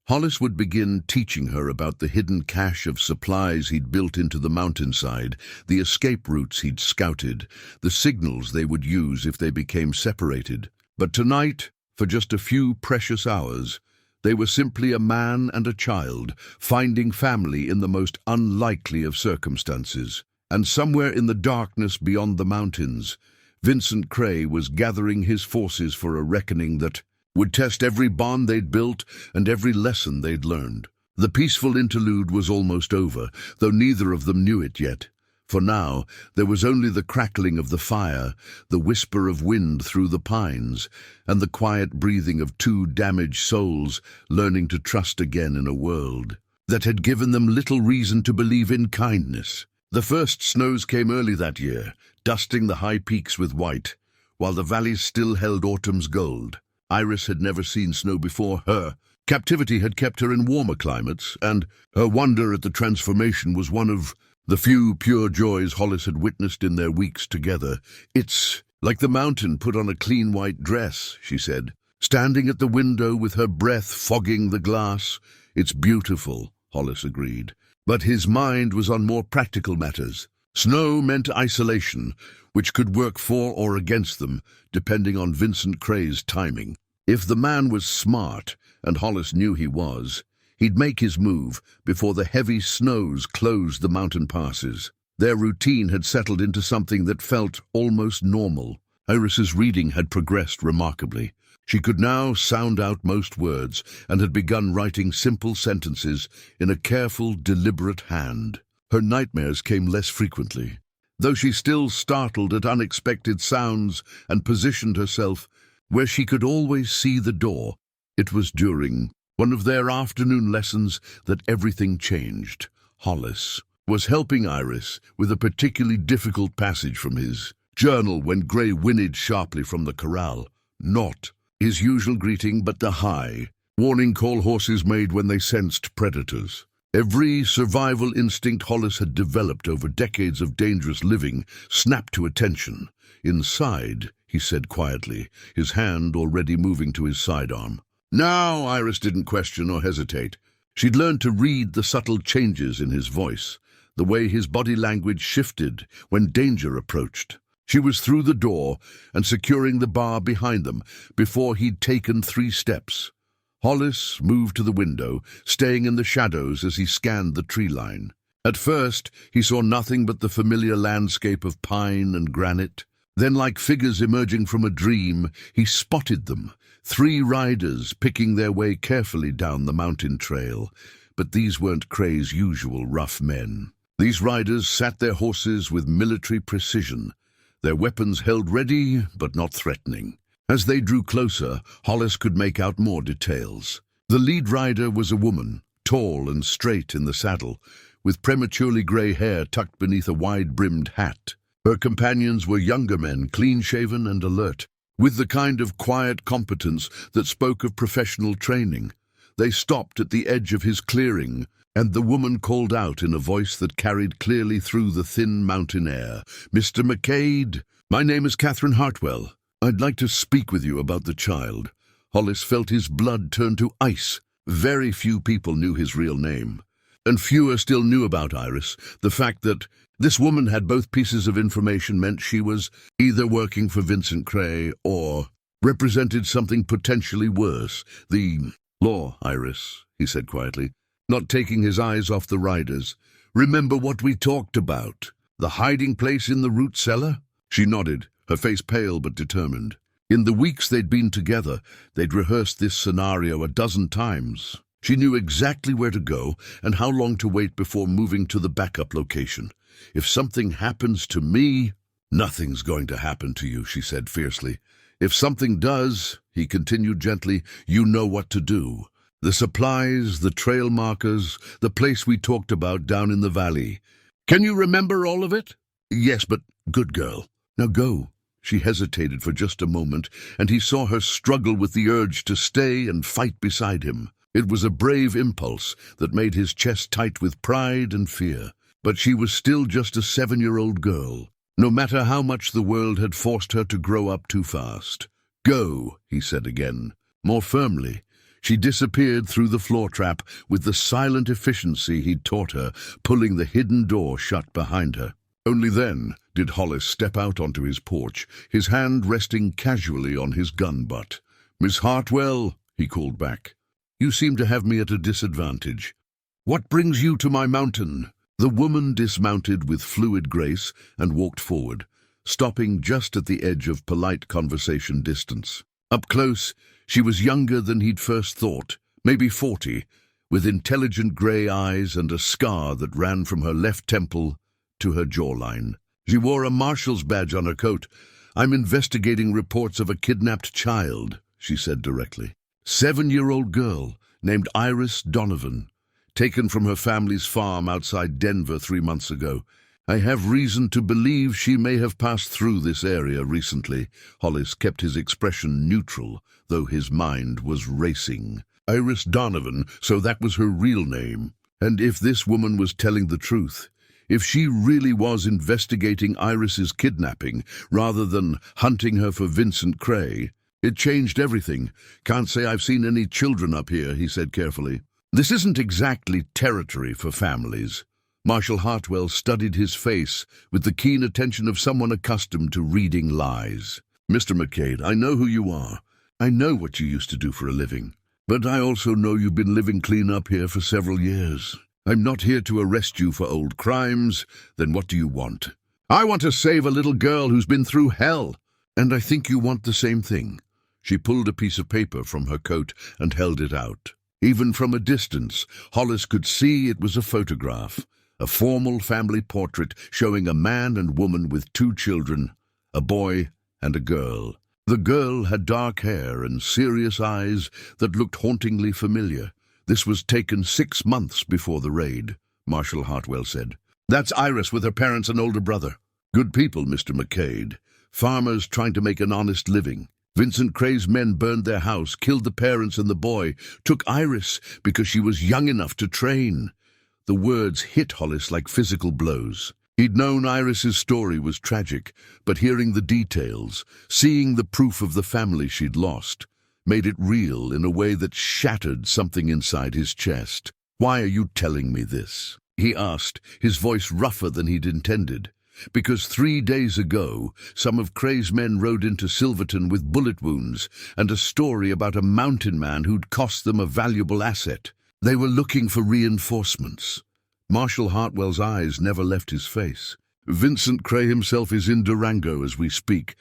Hollis would begin teaching her about the hidden cache of supplies he'd built into the mountainside, the escape routes he'd scouted, the signals they would use if they became separated. But tonight, for just a few precious hours, they were simply a man and a child, finding family in the most unlikely of circumstances. And somewhere in the darkness beyond the mountains, Vincent Cray was gathering his forces for a reckoning that would test every bond they'd built and every lesson they'd learned. The peaceful interlude was almost over, though neither of them knew it yet. For now, there was only the crackling of the fire, the whisper of wind through the pines, and the quiet breathing of two damaged souls learning to trust again in a world that had given them little reason to believe in kindness. The first snows came early that year, dusting the high peaks with white, while the valleys still held autumn's gold. Iris had never seen snow before. Her captivity had kept her in warmer climates, and her wonder at the transformation was one of the few pure joys Hollis had witnessed in their weeks together. "It's like the mountain put on a clean white dress," she said, standing at the window with her breath fogging the glass. "It's beautiful," Hollis agreed. But his mind was on more practical matters. Snow meant isolation, which could work for or against them, depending on Vincent Cray's timing. If the man was smart, and Hollis knew he was, he'd make his move before the heavy snows closed the mountain passes. Their routine had settled into something that felt almost normal. Iris's reading had progressed remarkably. She could now sound out most words and had begun writing simple sentences in a careful, deliberate hand. Her nightmares came less frequently, though she still startled at unexpected sounds and positioned herself where she could always see the door. It was during one of their afternoon lessons that everything changed. Hollis was helping Iris with a particularly difficult passage from his journal when Gray whinnied sharply from the corral. Not his usual greeting, but the high warning call horses made when they sensed predators. Every survival instinct Hollis had developed over decades of dangerous living snapped to attention. "Inside," he said quietly, his hand already moving to his sidearm. Now Iris didn't question or hesitate. She'd learned to read the subtle changes in his voice, the way his body language shifted when danger approached. She was through the door and securing the bar behind them before he'd taken 3 steps. Hollis moved to the window, staying in the shadows as he scanned the tree line. At first, he saw nothing but the familiar landscape of pine and granite. Then, like figures emerging from a dream, he spotted them, 3 riders picking their way carefully down the mountain trail. But these weren't Cray's usual rough men. These riders sat their horses with military precision, their weapons held ready but not threatening. As they drew closer, Hollis could make out more details. The lead rider was a woman, tall and straight in the saddle, with prematurely gray hair tucked beneath a wide-brimmed hat. Her companions were younger men, clean-shaven and alert, with the kind of quiet competence that spoke of professional training. They stopped at the edge of his clearing, and the woman called out in a voice that carried clearly through the thin mountain air, "Mr. McCade, my name is Catherine Hartwell. I'd like to speak with you about the child." Hollis felt his blood turn to ice. Very few people knew his real name, and fewer still knew about Iris. The fact that this woman had both pieces of information meant she was either working for Vincent Cray or represented something potentially worse. "The law, Iris," he said quietly, not taking his eyes off the riders. "Remember what we talked about? The hiding place in the root cellar?" She nodded, her face pale but determined. In the weeks they'd been together, they'd rehearsed this scenario a dozen times. She knew exactly where to go and how long to wait before moving to the backup location. "If something happens to me—" "Nothing's going to happen to you," she said fiercely. "If something does," he continued gently, "you know what to do. The supplies, the trail markers, the place we talked about down in the valley. Can you remember all of it?" "Yes, but good girl. Now go." She hesitated for just a moment, and he saw her struggle with the urge to stay and fight beside him. It was a brave impulse that made his chest tight with pride and fear. But she was still just a 7-year-old girl, no matter how much the world had forced her to grow up too fast. "Go," he said again, more firmly. She disappeared through the floor trap with the silent efficiency he'd taught her, pulling the hidden door shut behind her. Only then did Hollis step out onto his porch, his hand resting casually on his gun butt. "Miss Hartwell," he called back, "you seem to have me at a disadvantage. What brings you to my mountain?" The woman dismounted with fluid grace and walked forward, stopping just at the edge of polite conversation distance. Up close, she was younger than he'd first thought, maybe 40, with intelligent grey eyes and a scar that ran from her left temple to her jawline. She wore a marshal's badge on her coat. "I'm investigating reports of a kidnapped child," she said directly. 7-year-old girl named Iris Donovan, taken from her family's farm outside Denver 3 months ago. "I have reason to believe she may have passed through this area recently." Hollis kept his expression neutral, though his mind was racing. Iris Donovan, so that was her real name. And if this woman was telling the truth, if she really was investigating Iris's kidnapping rather than hunting her for Vincent Cray, it changed everything. "Can't say I've seen any children up here," he said carefully. "This isn't exactly territory for families." Marshal Hartwell studied his face with the keen attention of someone accustomed to reading lies. "Mr. McCade, I know who you are. I know what you used to do for a living. But I also know you've been living clean up here for several years. I'm not here to arrest you for old crimes. Then what do you want?" "I want to save a little girl who's been through hell." "And I think you want the same thing." She pulled a piece of paper from her coat and held it out. Even from a distance, Hollis could see it was a photograph, a formal family portrait showing a man and woman with 2 children, a boy and a girl. The girl had dark hair and serious eyes that looked hauntingly familiar. "This was taken 6 months before the raid," Marshal Hartwell said. "That's Iris with her parents and older brother. Good people, Mr. McCade. Farmers trying to make an honest living. Vincent Cray's men burned their house, killed the parents and the boy, took Iris because she was young enough to train." The words hit Hollis like physical blows. He'd known Iris's story was tragic, but hearing the details, seeing the proof of the family she'd lost, made it real in a way that shattered something inside his chest. "Why are you telling me this?" he asked, his voice rougher than he'd intended. "Because 3 days ago, some of Cray's men rode into Silverton with bullet wounds and a story about a mountain man who'd cost them a valuable asset. They were looking for reinforcements." Marshal Hartwell's eyes never left his face. "Vincent Cray himself is in Durango as we speak,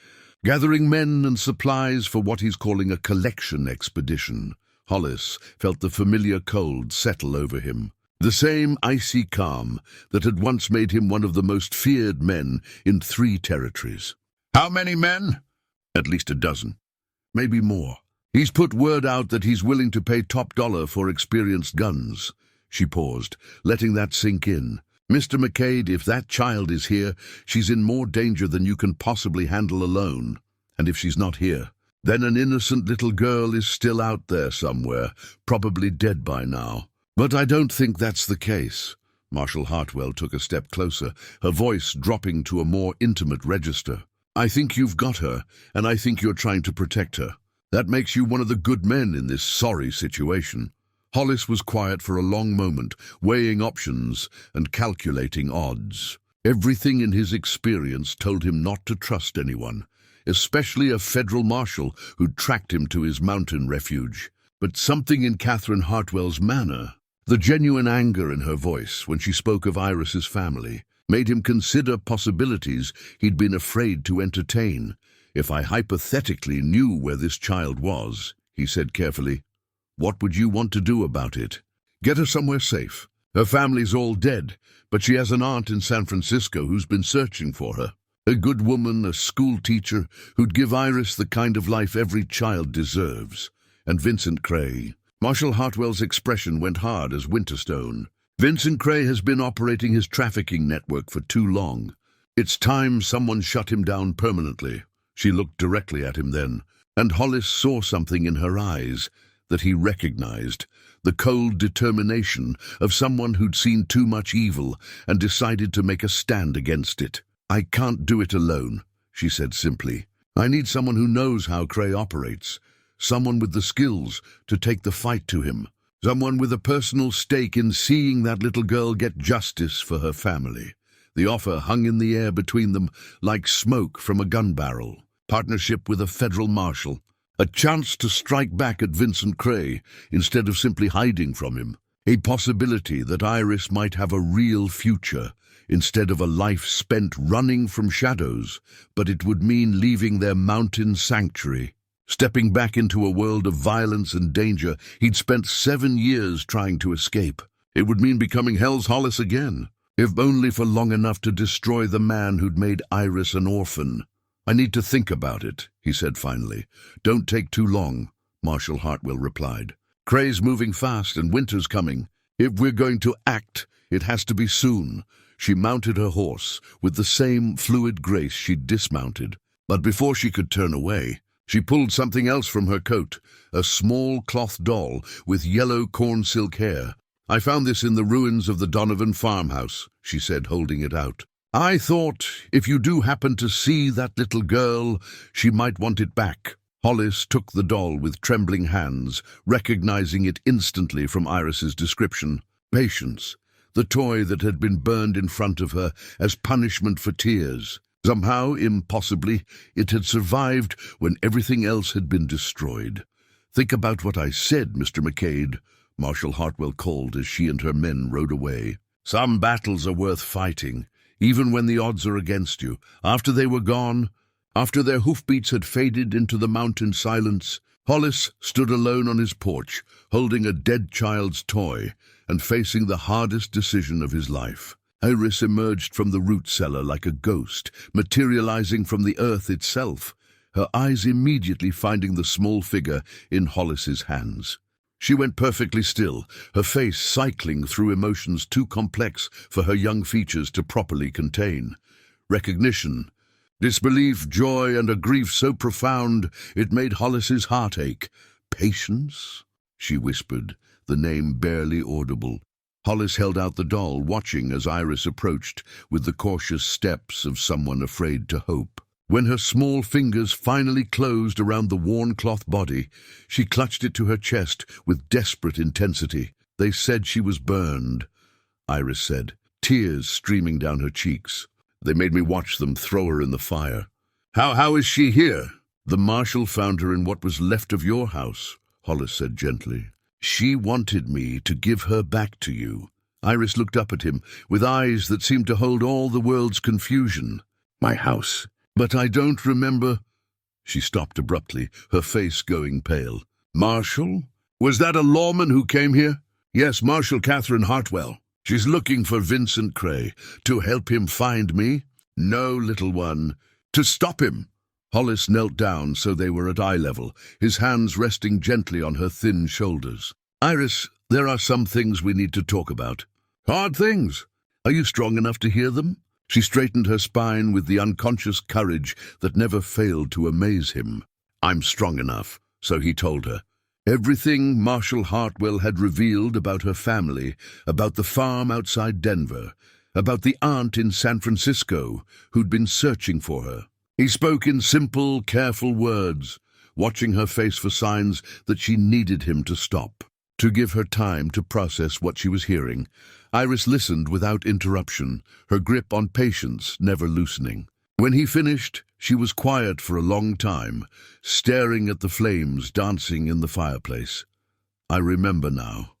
gathering men and supplies for what he's calling a collection expedition." Hollis felt the familiar cold settle over him, the same icy calm that had once made him one of the most feared men in 3 territories. "How many men?" "At least a dozen. Maybe more. He's put word out that he's willing to pay top dollar for experienced guns." She paused, letting that sink in. "Mr. McCade, if that child is here, she's in more danger than you can possibly handle alone. And if she's not here, then an innocent little girl is still out there somewhere, probably dead by now." "But I don't think that's the case." Marshal Hartwell took a step closer, her voice dropping to a more intimate register. "I think you've got her, and I think you're trying to protect her. That makes you one of the good men in this sorry situation." Hollis was quiet for a long moment, weighing options and calculating odds. Everything in his experience told him not to trust anyone, especially a federal marshal who'd tracked him to his mountain refuge. But something in Catherine Hartwell's manner, the genuine anger in her voice when she spoke of Iris's family, made him consider possibilities he'd been afraid to entertain. "If I hypothetically knew where this child was," he said carefully, "what would you want to do about it?" "Get her somewhere safe. Her family's all dead, but she has an aunt in San Francisco who's been searching for her. A good woman, a school teacher, who'd give Iris the kind of life every child deserves. And Vincent Cray." Marshal Hartwell's expression went hard as Winterstone. "Vincent Cray has been operating his trafficking network for too long. It's time someone shut him down permanently." She looked directly at him then, and Hollis saw something in her eyes that he recognized, the cold determination of someone who'd seen too much evil and decided to make a stand against it. "I can't do it alone," she said simply. "I need someone who knows how Cray operates, someone with the skills to take the fight to him, someone with a personal stake in seeing that little girl get justice for her family." The offer hung in the air between them like smoke from a gun barrel. Partnership with a federal marshal, a chance to strike back at Vincent Cray instead of simply hiding from him. A possibility that Iris might have a real future instead of a life spent running from shadows, but it would mean leaving their mountain sanctuary, stepping back into a world of violence and danger he'd spent 7 years trying to escape. It would mean becoming Hell's Hollis again, if only for long enough to destroy the man who'd made Iris an orphan. "I need to think about it," he said finally. "Don't take too long," Marshal Hartwell replied. "Cray's moving fast and winter's coming. If we're going to act, it has to be soon." She mounted her horse with the same fluid grace she'd dismounted, but before she could turn away, she pulled something else from her coat, a small cloth doll with yellow corn silk hair. "I found this in the ruins of the Donovan farmhouse," she said, holding it out. "I thought if you do happen to see that little girl, she might want it back." Hollis took the doll with trembling hands, recognizing it instantly from Iris's description. Patience, the toy that had been burned in front of her as punishment for tears. Somehow, impossibly, it had survived when everything else had been destroyed. "Think about what I said, Mr. McCade," Marshal Hartwell called as she and her men rode away. "Some battles are worth fighting, even when the odds are against you." After they were gone, after their hoofbeats had faded into the mountain silence, Hollis stood alone on his porch, holding a dead child's toy and facing the hardest decision of his life. Iris emerged from the root cellar like a ghost, materializing from the earth itself, her eyes immediately finding the small figure in Hollis's hands. She went perfectly still, her face cycling through emotions too complex for her young features to properly contain. Recognition, disbelief, joy, and a grief so profound it made Hollis's heart ache. "Patience?" she whispered, the name barely audible. Hollis held out the doll, watching as Iris approached with the cautious steps of someone afraid to hope. When her small fingers finally closed around the worn cloth body, she clutched it to her chest with desperate intensity. "They said she was burned," Iris said, tears streaming down her cheeks. "They made me watch them throw her in the fire." How is she here?" "The marshal found her in what was left of your house," Hollis said gently. "She wanted me to give her back to you." Iris looked up at him with eyes that seemed to hold all the world's confusion. "My house? But I don't remember—" She stopped abruptly, her face going pale. "Marshal? Was that a lawman who came here?" "Yes, Marshal Catherine Hartwell. She's looking for Vincent Cray. To help him find me?" "No, little one. To stop him." Hollis knelt down so they were at eye level, his hands resting gently on her thin shoulders. "Iris, there are some things we need to talk about." "Hard things? Are you strong enough to hear them?" She straightened her spine with the unconscious courage that never failed to amaze him. "I'm strong enough," so he told her. Everything Marshal Hartwell had revealed about her family, about the farm outside Denver, about the aunt in San Francisco who'd been searching for her. He spoke in simple, careful words, watching her face for signs that she needed him to stop, to give her time to process what she was hearing. Iris listened without interruption, her grip on patience never loosening. When he finished, she was quiet for a long time, staring at the flames dancing in the fireplace. "I remember now,"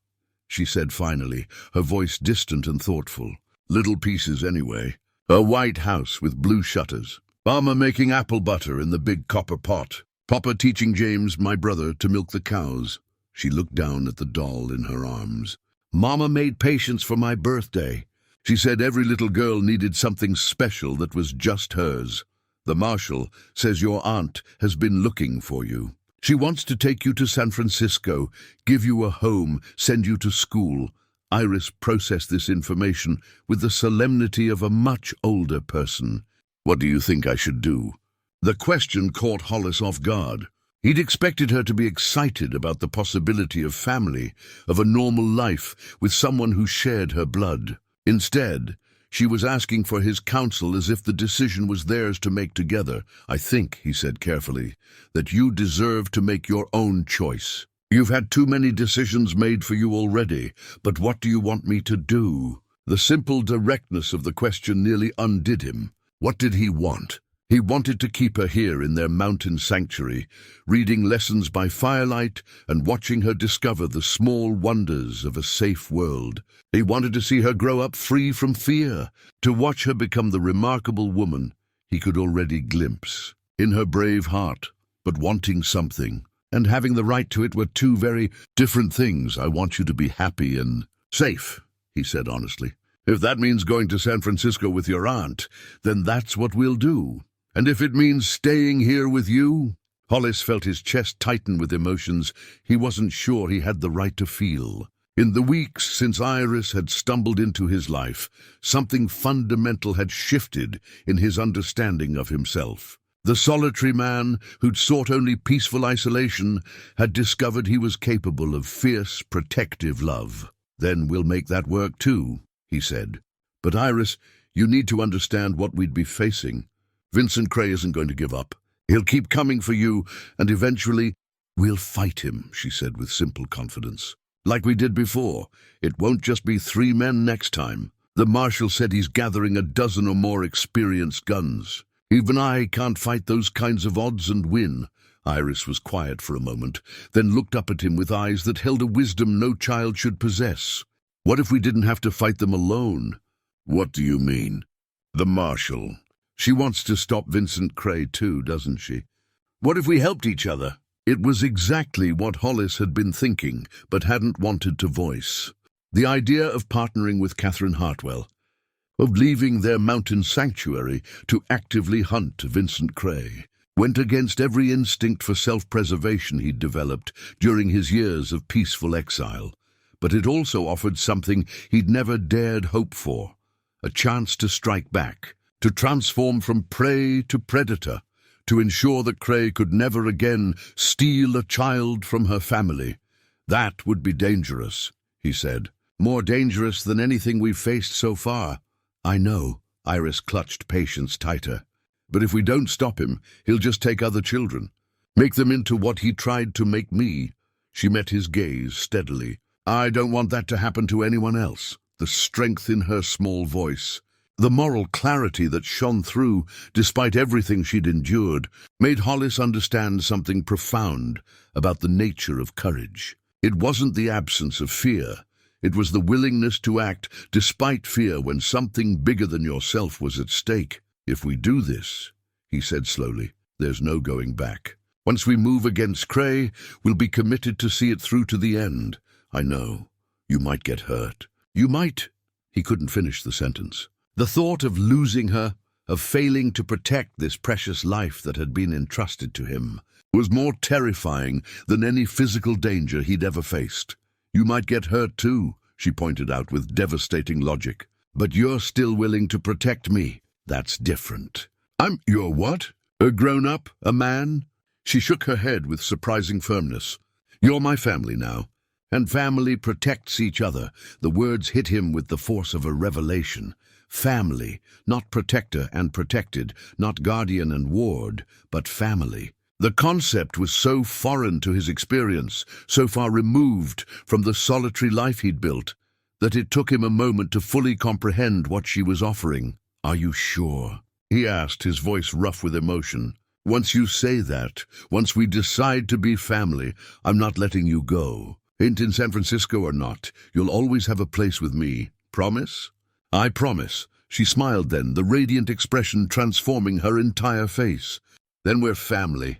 she said finally, her voice distant and thoughtful. "Little pieces anyway. A white house with blue shutters. Mama making apple butter in the big copper pot. Papa teaching James, my brother, to milk the cows." She looked down at the doll in her arms. "Mama made Patience for my birthday. She said every little girl needed something special that was just hers. The marshal says your aunt has been looking for you. She wants to take you to San Francisco, give you a home, send you to school." Iris processed this information with the solemnity of a much older person. "What do you think I should do?" The question caught Hollis off guard. He'd expected her to be excited about the possibility of family, of a normal life with someone who shared her blood. Instead, she was asking for his counsel as if the decision was theirs to make together. "I think," he said carefully, "that you deserve to make your own choice. You've had too many decisions made for you already, but what do you want me to do?" The simple directness of the question nearly undid him. What did he want? He wanted to keep her here in their mountain sanctuary, reading lessons by firelight and watching her discover the small wonders of a safe world. He wanted to see her grow up free from fear, to watch her become the remarkable woman he could already glimpse. In her brave heart, but wanting something, and having the right to it were two very different things. "I want you to be happy and safe," he said honestly. "If that means going to San Francisco with your aunt, then that's what we'll do. And if it means staying here with you—" Hollis felt his chest tighten with emotions he wasn't sure he had the right to feel. In the weeks since Iris had stumbled into his life, something fundamental had shifted in his understanding of himself. The solitary man who'd sought only peaceful isolation had discovered he was capable of fierce, protective love. "Then we'll make that work too," he said. "But Iris, you need to understand what we'd be facing. Vincent Cray isn't going to give up. He'll keep coming for you, and eventually we'll fight him," she said with simple confidence. "Like we did before. It won't just be 3 men next time. The marshal said he's gathering a dozen or more experienced guns. Even I can't fight those kinds of odds and win." Iris was quiet for a moment, then looked up at him with eyes that held a wisdom no child should possess. "What if we didn't have to fight them alone?" "What do you mean?" "The marshal. She wants to stop Vincent Cray too, doesn't she? What if we helped each other?" It was exactly what Hollis had been thinking, but hadn't wanted to voice. The idea of partnering with Catherine Hartwell, of leaving their mountain sanctuary to actively hunt Vincent Cray, went against every instinct for self-preservation he'd developed during his years of peaceful exile. But it also offered something he'd never dared hope for, a chance to strike back, to transform from prey to predator, to ensure that Cray could never again steal a child from her family. "That would be dangerous," he said. "More dangerous than anything we've faced so far." "I know," Iris clutched patience tighter. "But if we don't stop him, he'll just take other children, make them into what he tried to make me." She met his gaze steadily. "I don't want that to happen to anyone else." The strength in her small voice, the moral clarity that shone through despite everything she'd endured, made Hollis understand something profound about the nature of courage. It wasn't the absence of fear. It was the willingness to act despite fear when something bigger than yourself was at stake. "If we do this," he said slowly, "there's no going back. Once we move against Cray, we'll be committed to see it through to the end. I know. You might get hurt. You might—" He couldn't finish the sentence. The thought of losing her, of failing to protect this precious life that had been entrusted to him, was more terrifying than any physical danger he'd ever faced. "You might get hurt too," she pointed out with devastating logic. "But you're still willing to protect me. That's different." "You're what? A grown-up? A man?" She shook her head with surprising firmness. "You're my family now, and family protects each other." The words hit him with the force of a revelation. Family, not protector and protected, not guardian and ward, but family. The concept was so foreign to his experience, so far removed from the solitary life he'd built, that it took him a moment to fully comprehend what she was offering. "Are you sure?" he asked, his voice rough with emotion. "Once you say that, once we decide to be family, I'm not letting you go. Ain't in San Francisco or not, you'll always have a place with me. Promise?" "I promise." She smiled then, the radiant expression transforming her entire face. "Then we're family.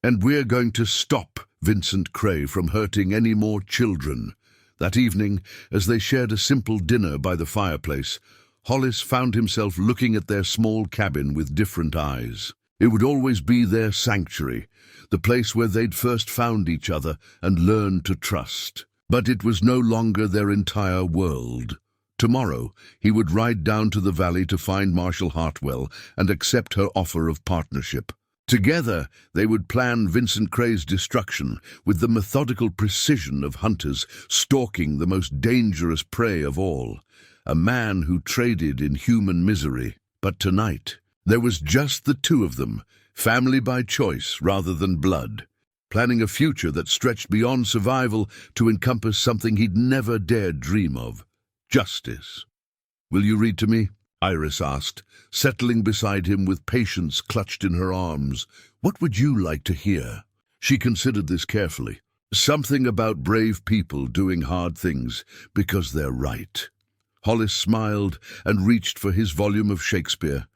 And we're going to stop Vincent Cray from hurting any more children." That evening, as they shared a simple dinner by the fireplace, Hollis found himself looking at their small cabin with different eyes. It would always be their sanctuary, the place where they'd first found each other and learned to trust. But it was no longer their entire world. Tomorrow, he would ride down to the valley to find Marshal Hartwell and accept her offer of partnership. Together, they would plan Vincent Cray's destruction with the methodical precision of hunters stalking the most dangerous prey of all, a man who traded in human misery. But tonight, there was just the two of them, family by choice rather than blood, planning a future that stretched beyond survival to encompass something he'd never dared dream of: justice. "Will you read to me?" Iris asked, settling beside him with patience clutched in her arms. What would you like to hear? She considered this carefully. Something about brave people doing hard things because they're right. Hollis smiled and reached for his volume of Shakespeare,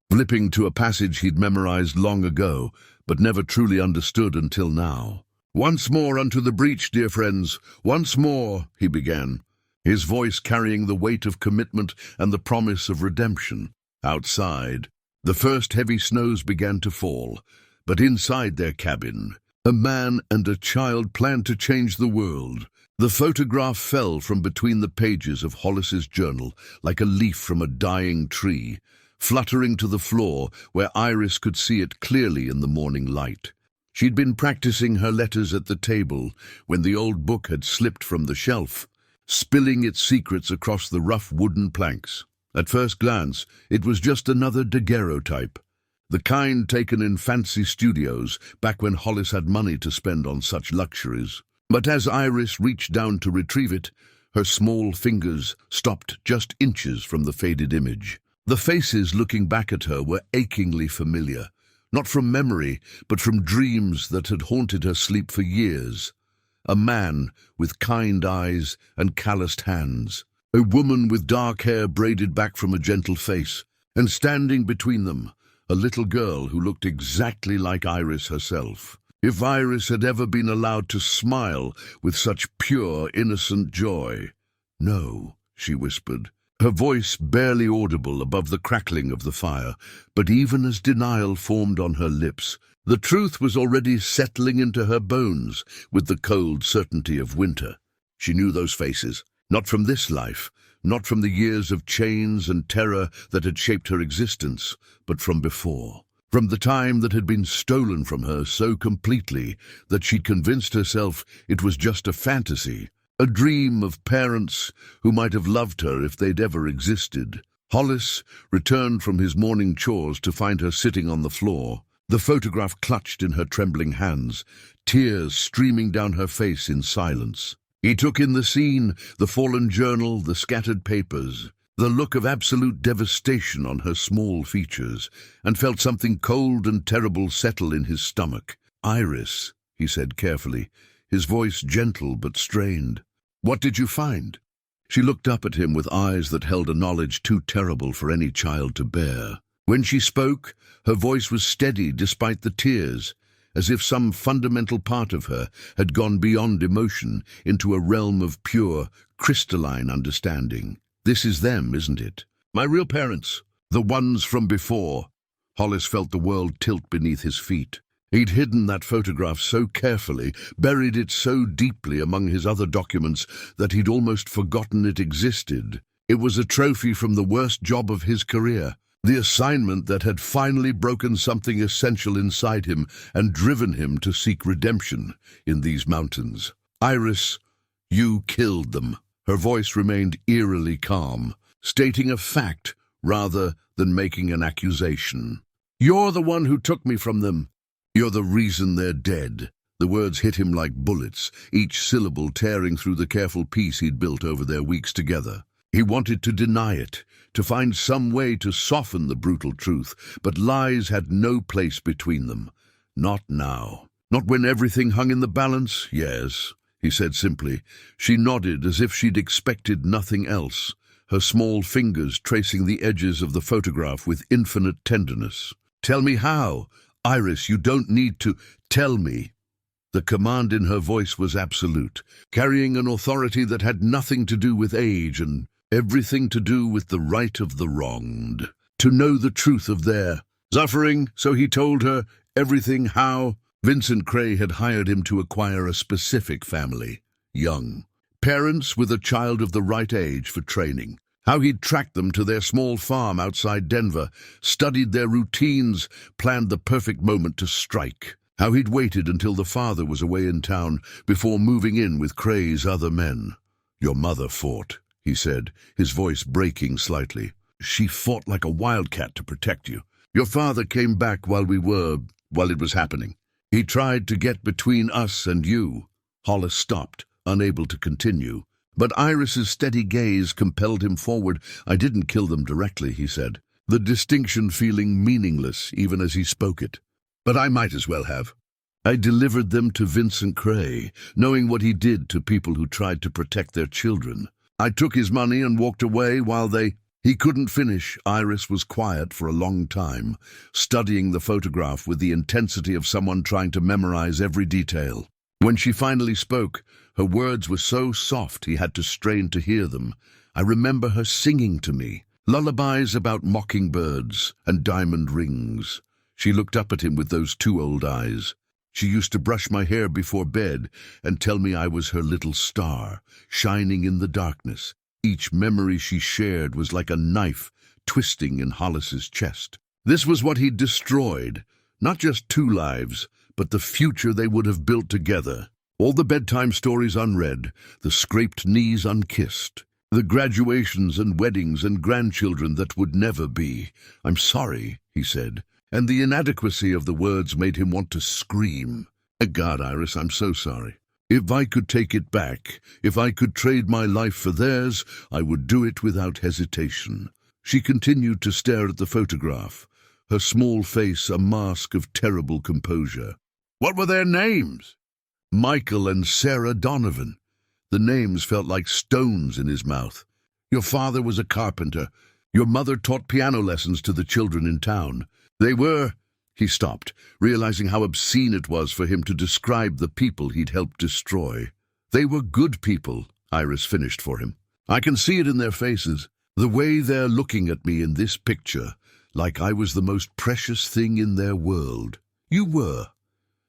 flipping to a passage he'd memorized long ago, but never truly understood until now. Once more unto the breach, dear friends, once more, he began, his voice carrying the weight of commitment and the promise of redemption. Outside, the first heavy snows began to fall, but inside their cabin, a man and a child planned to change the world. The photograph fell from between the pages of Hollis's journal like a leaf from a dying tree, fluttering to the floor where Iris could see it clearly in the morning light. She'd been practicing her letters at the table when the old book had slipped from the shelf, spilling its secrets across the rough wooden planks. At first glance, it was just another daguerreotype, the kind taken in fancy studios back when Hollis had money to spend on such luxuries. But as Iris reached down to retrieve it, her small fingers stopped just inches from the faded image. The faces looking back at her were achingly familiar, not from memory, but from dreams that had haunted her sleep for years. A man with kind eyes and calloused hands, a woman with dark hair braided back from a gentle face, and standing between them, a little girl who looked exactly like Iris herself. If Iris had ever been allowed to smile with such pure, innocent joy. No, she whispered, her voice barely audible above the crackling of the fire, but even as denial formed on her lips, the truth was already settling into her bones with the cold certainty of winter. She knew those faces, not from this life, not from the years of chains and terror that had shaped her existence, but from before. From the time that had been stolen from her so completely that she'd convinced herself it was just a fantasy, a dream of parents who might have loved her if they'd ever existed. Hollis returned from his morning chores to find her sitting on the floor, the photograph clutched in her trembling hands, tears streaming down her face in silence. He took in the scene, the fallen journal, the scattered papers, the look of absolute devastation on her small features, and felt something cold and terrible settle in his stomach. "Iris," he said carefully, his voice gentle but strained. "What did you find?" She looked up at him with eyes that held a knowledge too terrible for any child to bear. When she spoke, her voice was steady despite the tears, as if some fundamental part of her had gone beyond emotion into a realm of pure, crystalline understanding. "This is them, isn't it? My real parents, the ones from before." Hollis felt the world tilt beneath his feet. He'd hidden that photograph so carefully, buried it so deeply among his other documents, that he'd almost forgotten it existed. It was a trophy from the worst job of his career, the assignment that had finally broken something essential inside him and driven him to seek redemption in these mountains. "Iris, you killed them." Her voice remained eerily calm, stating a fact rather than making an accusation. "You're the one who took me from them. You're the reason they're dead." The words hit him like bullets, each syllable tearing through the careful peace he'd built over their weeks together. He wanted to deny it, to find some way to soften the brutal truth, but lies had no place between them. Not now. Not when everything hung in the balance. "Yes," he said simply. She nodded as if she'd expected nothing else, her small fingers tracing the edges of the photograph with infinite tenderness. "Tell me how. Iris, you don't need to tell me." The command in her voice was absolute, carrying an authority that had nothing to do with age and everything to do with the right of the wronged. To know the truth of their suffering, so he told her everything. How? Vincent Cray had hired him to acquire a specific family, young parents with a child of the right age for training. How he'd tracked them to their small farm outside Denver, studied their routines, planned the perfect moment to strike. How he'd waited until the father was away in town before moving in with Cray's other men. "Your mother fought," he said, his voice breaking slightly. "She fought like a wildcat to protect you. Your father came back while it was happening. He tried to get between us and you." Hollis stopped, unable to continue. But Iris's steady gaze compelled him forward. "I didn't kill them directly," he said, the distinction feeling meaningless even as he spoke it. "But I might as well have. I delivered them to Vincent Cray, knowing what he did to people who tried to protect their children. I took his money and walked away while they—" He couldn't finish. Iris was quiet for a long time, studying the photograph with the intensity of someone trying to memorize every detail. When she finally spoke, her words were so soft he had to strain to hear them. "I remember her singing to me lullabies about mockingbirds and diamond rings." She looked up at him with those two old eyes. "She used to brush my hair before bed and tell me I was her little star, shining in the darkness." Each memory she shared was like a knife twisting in Hollis's chest. This was what he'd destroyed, not just two lives, but the future they would have built together. All the bedtime stories unread, the scraped knees unkissed, the graduations and weddings and grandchildren that would never be. "I'm sorry," he said, and the inadequacy of the words made him want to scream. "God, Iris, I'm so sorry. If I could take it back, if I could trade my life for theirs, I would do it without hesitation." She continued to stare at the photograph, her small face a mask of terrible composure. "What were their names?" "Michael and Sarah Donovan." The names felt like stones in his mouth. "Your father was a carpenter. Your mother taught piano lessons to the children in town. They were—" He stopped, realizing how obscene it was for him to describe the people he'd helped destroy. "They were good people," Iris finished for him. "I can see it in their faces, the way they're looking at me in this picture, like I was the most precious thing in their world." "You were."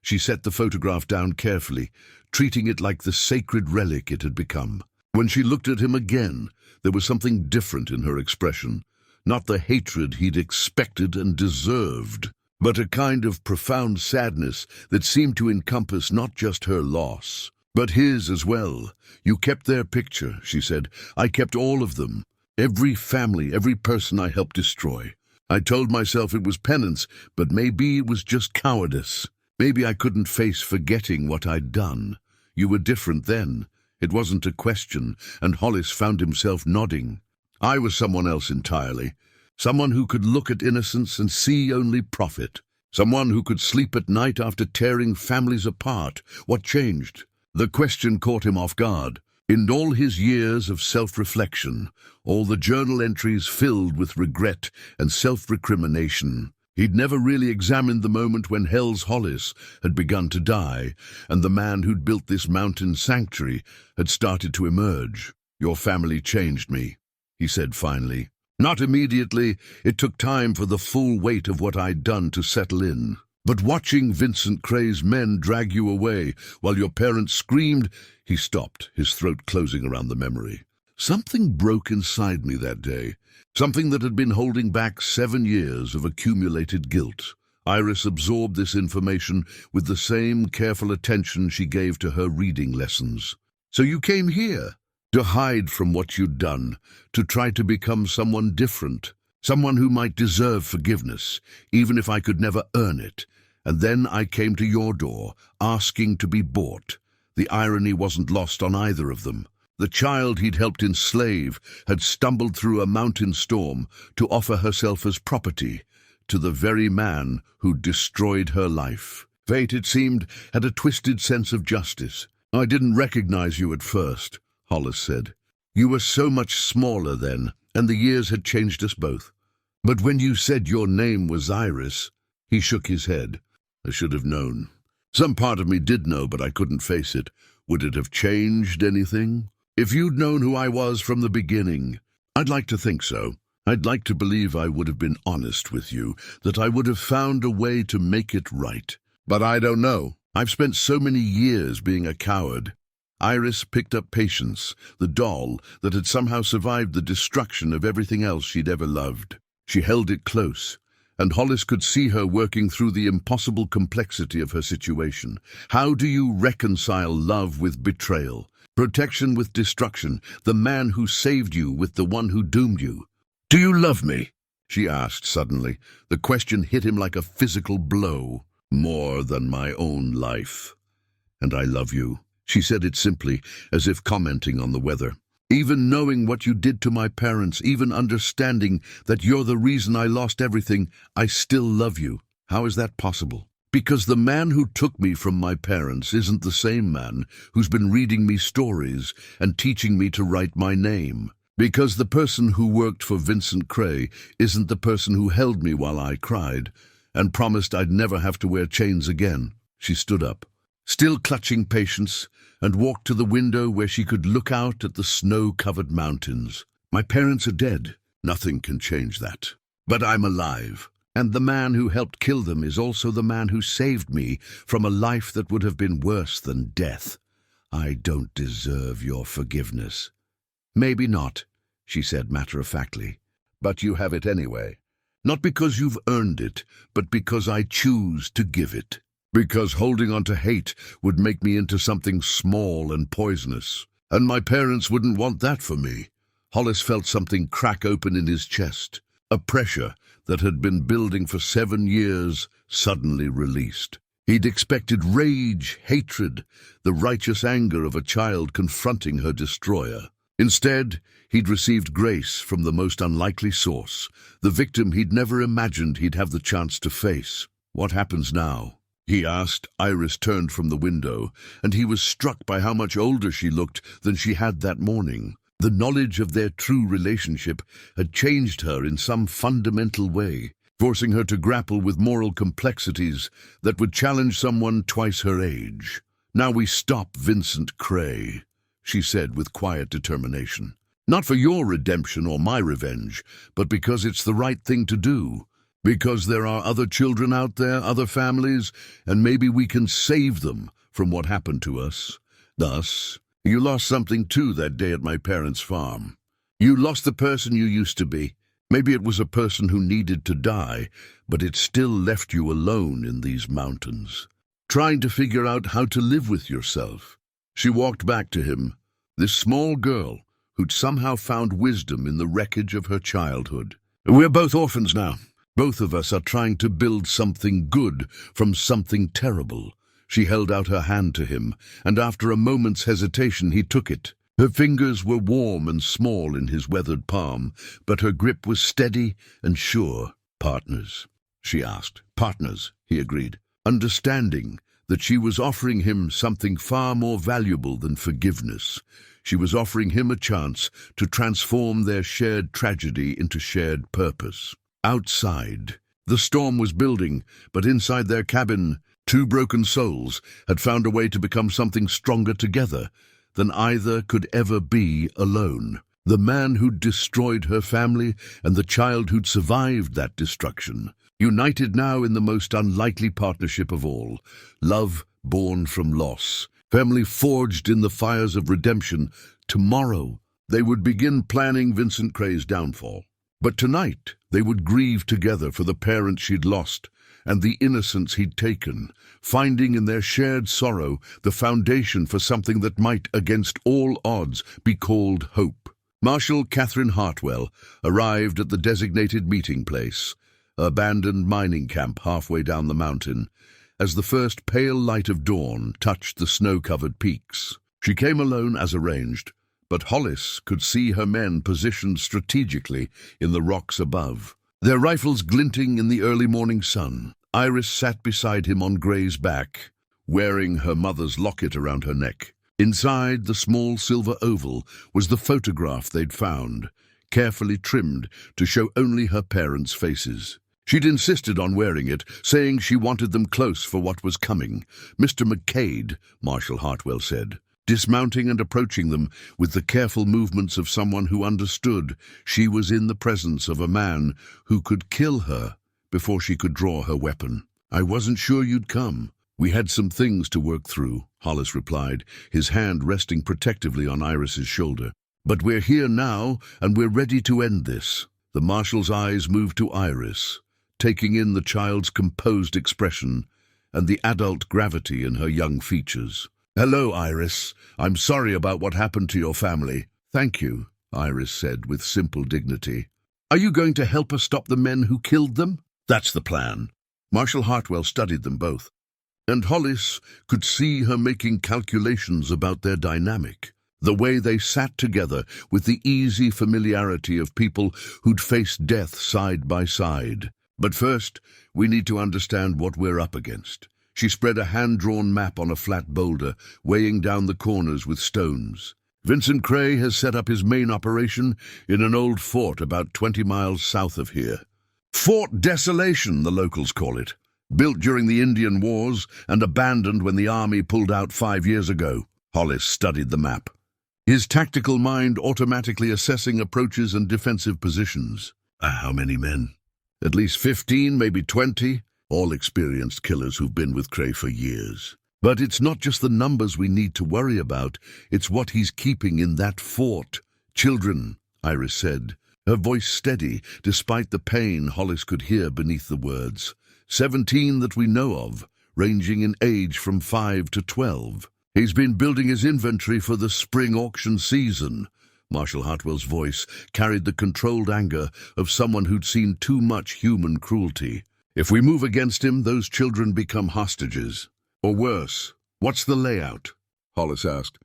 She set the photograph down carefully, treating it like the sacred relic it had become. When she looked at him again, there was something different in her expression, not the hatred he'd expected and deserved, but a kind of profound sadness that seemed to encompass not just her loss, but his as well. "You kept their picture," she said. "I kept all of them. Every family, every person I helped destroy. I told myself it was penance, but maybe it was just cowardice. Maybe I couldn't face forgetting what I'd done. You were different then. It wasn't a question," and Hollis found himself nodding. "I was someone else entirely. Someone who could look at innocence and see only profit. Someone who could sleep at night after tearing families apart. What changed?" The question caught him off guard. In all his years of self-reflection, all the journal entries filled with regret and self-recrimination, he'd never really examined the moment when Hell's Hollis had begun to die, and the man who'd built this mountain sanctuary had started to emerge. "Your family changed me," he said finally. "Not immediately. It took time for the full weight of what I'd done to settle in. But watching Vincent Cray's men drag you away while your parents screamed—" He stopped, his throat closing around the memory. "Something broke inside me that day. Something that had been holding back 7 years of accumulated guilt." Iris absorbed this information with the same careful attention she gave to her reading lessons. "So you came here? To hide from what you'd done, to try to become someone different, someone who might deserve forgiveness, even if I could never earn it. And then I came to your door, asking to be bought." The irony wasn't lost on either of them. The child he'd helped enslave had stumbled through a mountain storm to offer herself as property to the very man who'd destroyed her life. Fate, it seemed, had a twisted sense of justice. "I didn't recognize you at first," Hollis said. "You were so much smaller then, and the years had changed us both. But when you said your name was Iris—" He shook his head. "I should have known. Some part of me did know, but I couldn't face it. Would it have changed anything? If you'd known who I was from the beginning?" "I'd like to think so. I'd like to believe I would have been honest with you, that I would have found a way to make it right. But I don't know. I've spent so many years being a coward." Iris picked up Patience, the doll that had somehow survived the destruction of everything else she'd ever loved. She held it close, and Hollis could see her working through the impossible complexity of her situation. How do you reconcile love with betrayal, protection with destruction, the man who saved you with the one who doomed you? "Do you love me?" she asked suddenly. The question hit him like a physical blow. "More than my own life. And I love you." She said it simply, as if commenting on the weather. "Even knowing what you did to my parents, even understanding that you're the reason I lost everything, I still love you. How is that possible?" "Because the man who took me from my parents isn't the same man who's been reading me stories and teaching me to write my name. Because the person who worked for Vincent Cray isn't the person who held me while I cried and promised I'd never have to wear chains again." She stood up, still clutching patience, and walked to the window where she could look out at the snow-covered mountains. "My parents are dead. Nothing can change that. But I'm alive. And the man who helped kill them is also the man who saved me from a life that would have been worse than death. I don't deserve your forgiveness." "Maybe not," she said matter-of-factly. "But you have it anyway. Not because you've earned it, but because I choose to give it. Because holding on to hate would make me into something small and poisonous. And my parents wouldn't want that for me." Hollis felt something crack open in his chest. A pressure that had been building for 7 years suddenly released. He'd expected rage, hatred, the righteous anger of a child confronting her destroyer. Instead, he'd received grace from the most unlikely source, the victim he'd never imagined he'd have the chance to face. "What happens now?" he asked. Iris turned from the window, and he was struck by how much older she looked than she had that morning. The knowledge of their true relationship had changed her in some fundamental way, forcing her to grapple with moral complexities that would challenge someone twice her age. "Now we stop Vincent Cray," she said with quiet determination. "Not for your redemption or my revenge, but because it's the right thing to do. Because there are other children out there, other families, and maybe we can save them from what happened to us. Thus, you lost something too that day at my parents' farm. You lost the person you used to be. Maybe it was a person who needed to die, but it still left you alone in these mountains, trying to figure out how to live with yourself." She walked back to him, this small girl who'd somehow found wisdom in the wreckage of her childhood. "We're both orphans now. Both of us are trying to build something good from something terrible." She held out her hand to him, and after a moment's hesitation he took it. Her fingers were warm and small in his weathered palm, but her grip was steady and sure. "Partners?" she asked. "Partners," he agreed, understanding that she was offering him something far more valuable than forgiveness. She was offering him a chance to transform their shared tragedy into shared purpose. Outside, the storm was building, but inside their cabin, 2 broken souls had found a way to become something stronger together than either could ever be alone. The man who'd destroyed her family and the child who'd survived that destruction, united now in the most unlikely partnership of all, love born from loss, family forged in the fires of redemption. Tomorrow, they would begin planning Vincent Cray's downfall. But tonight, they would grieve together for the parents she'd lost and the innocence he'd taken, finding in their shared sorrow the foundation for something that might, against all odds, be called hope. Marshal Catherine Hartwell arrived at the designated meeting place, an abandoned mining camp halfway down the mountain, as the first pale light of dawn touched the snow-covered peaks. She came alone as arranged, but Hollis could see her men positioned strategically in the rocks above, their rifles glinting in the early morning sun. Iris sat beside him on Gray's back, wearing her mother's locket around her neck. Inside the small silver oval was the photograph they'd found, carefully trimmed to show only her parents' faces. She'd insisted on wearing it, saying she wanted them close for what was coming. "Mr. McCade," Marshal Hartwell said, dismounting and approaching them with the careful movements of someone who understood she was in the presence of a man who could kill her before she could draw her weapon. "I wasn't sure you'd come. We had some things to work through," Hollis replied, his hand resting protectively on Iris's shoulder. "But we're here now, and we're ready to end this." The Marshal's eyes moved to Iris, taking in the child's composed expression and the adult gravity in her young features. "Hello, Iris. I'm sorry about what happened to your family." "Thank you," Iris said with simple dignity. "Are you going to help us stop the men who killed them?" "That's the plan." Marshal Hartwell studied them both. And Hollis could see her making calculations about their dynamic, the way they sat together with the easy familiarity of people who'd faced death side by side. But first, we need to understand what we're up against. She spread a hand-drawn map on a flat boulder, weighing down the corners with stones. Vincent Cray has set up his main operation in an old fort about 20 miles south of here. Fort Desolation, the locals call it. Built during the Indian Wars and abandoned when the army pulled out 5 years ago. Hollis studied the map, his tactical mind automatically assessing approaches and defensive positions. How many men? At least 15, maybe 20, all experienced killers who've been with Cray for years. But it's not just the numbers we need to worry about, it's what he's keeping in that fort. Children, Iris said, her voice steady despite the pain Hollis could hear beneath the words. 17 that we know of, ranging in age from 5 to 12. He's been building his inventory for the spring auction season. Marshal Hartwell's voice carried the controlled anger of someone who'd seen too much human cruelty. If we move against him, those children become hostages. Or worse. What's the layout? Hollis asked,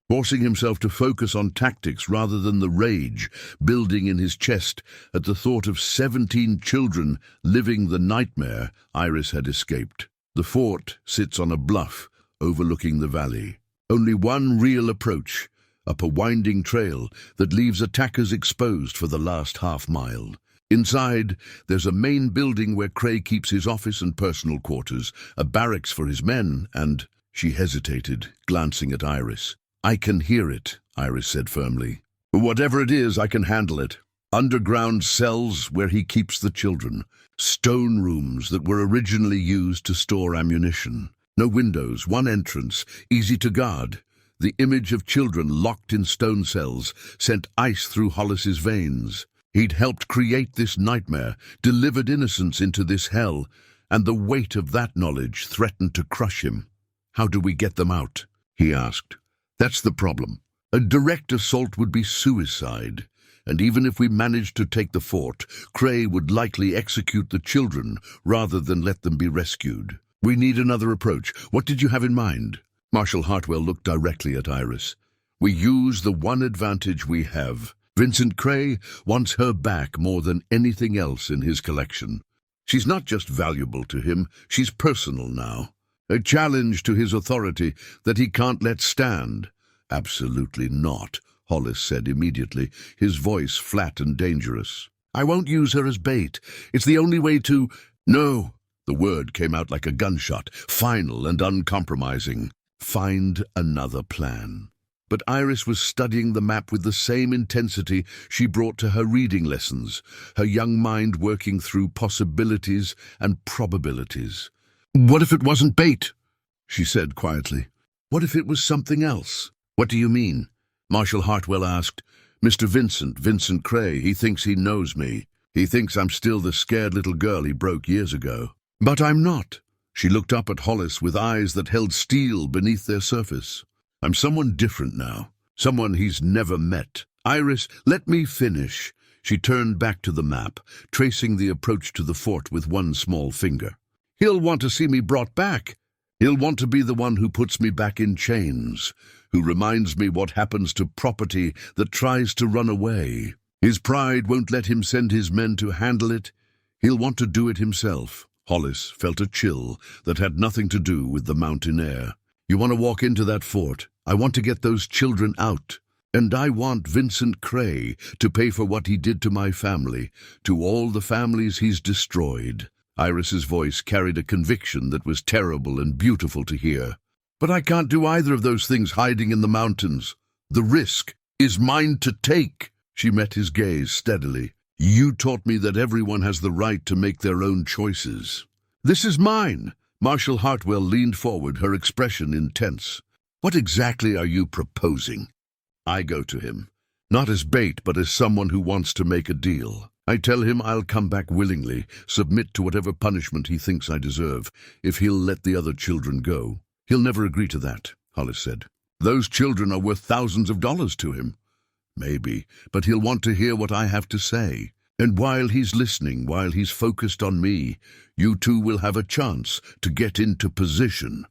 forcing himself to focus on tactics rather than the rage building in his chest at the thought of 17 children living the nightmare Iris had escaped. The fort sits on a bluff overlooking the valley. Only one real approach, up a winding trail that leaves attackers exposed for the last half-mile. Inside, there's a main building where Cray keeps his office and personal quarters, a barracks for his men, and... She hesitated, glancing at Iris. I can hear it, Iris said firmly. Whatever it is, I can handle it. Underground cells where he keeps the children. Stone rooms that were originally used to store ammunition. No windows, one entrance, easy to guard. The image of children locked in stone cells sent ice through Hollis's veins. He'd helped create this nightmare, delivered innocence into this hell, and the weight of that knowledge threatened to crush him. How do we get them out? He asked. That's the problem. A direct assault would be suicide, and even if we managed to take the fort, Cray would likely execute the children rather than let them be rescued. We need another approach. What did you have in mind? Marshal Hartwell looked directly at Iris. We use the one advantage we have. Vincent Cray wants her back more than anything else in his collection. She's not just valuable to him, she's personal now. A challenge to his authority that he can't let stand. Absolutely not, Hollis said immediately, his voice flat and dangerous. I won't use her as bait. It's the only way to... No. The word came out like a gunshot, final and uncompromising. Find another plan. But Iris was studying the map with the same intensity she brought to her reading lessons, her young mind working through possibilities and probabilities. What if it wasn't bait? She said quietly. What if it was something else? What do you mean? Marshal Hartwell asked. Mr. Vincent Cray, he thinks he knows me. He thinks I'm still the scared little girl he broke years ago. But I'm not. She looked up at Hollis with eyes that held steel beneath their surface. I'm someone different now, someone he's never met. Iris, let me finish. She turned back to the map, tracing the approach to the fort with one small finger. He'll want to see me brought back. He'll want to be the one who puts me back in chains, who reminds me what happens to property that tries to run away. His pride won't let him send his men to handle it. He'll want to do it himself. Hollis felt a chill that had nothing to do with the mountain air. You want to walk into that fort? I want to get those children out. And I want Vincent Cray to pay for what he did to my family, to all the families he's destroyed. Iris's voice carried a conviction that was terrible and beautiful to hear. But I can't do either of those things hiding in the mountains. The risk is mine to take. She met his gaze steadily. You taught me that everyone has the right to make their own choices. This is mine. Marshal Hartwell leaned forward, her expression intense. What exactly are you proposing? I go to him, not as bait, but as someone who wants to make a deal. I tell him I'll come back willingly, submit to whatever punishment he thinks I deserve, if he'll let the other children go. He'll never agree to that, Hollis said. Those children are worth thousands of dollars to him. Maybe, but he'll want to hear what I have to say. And while he's listening, while he's focused on me, you two will have a chance to get into position."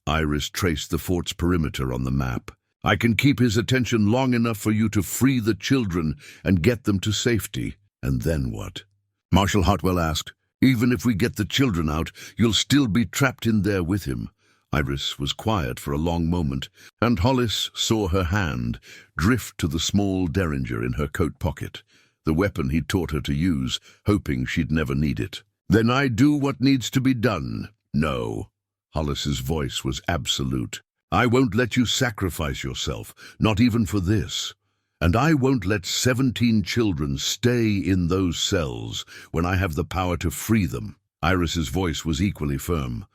Iris traced the fort's perimeter on the map. "I can keep his attention long enough for you to free the children and get them to safety. And then what?" Marshal Hartwell asked. "Even if we get the children out, you'll still be trapped in there with him." Iris was quiet for a long moment, and Hollis saw her hand drift to the small derringer in her coat pocket, the weapon he'd taught her to use, hoping she'd never need it. "Then I do what needs to be done." "No." Hollis's voice was absolute. "I won't let you sacrifice yourself, not even for this. And I won't let 17 children stay in those cells when I have the power to free them." Iris's voice was equally firm.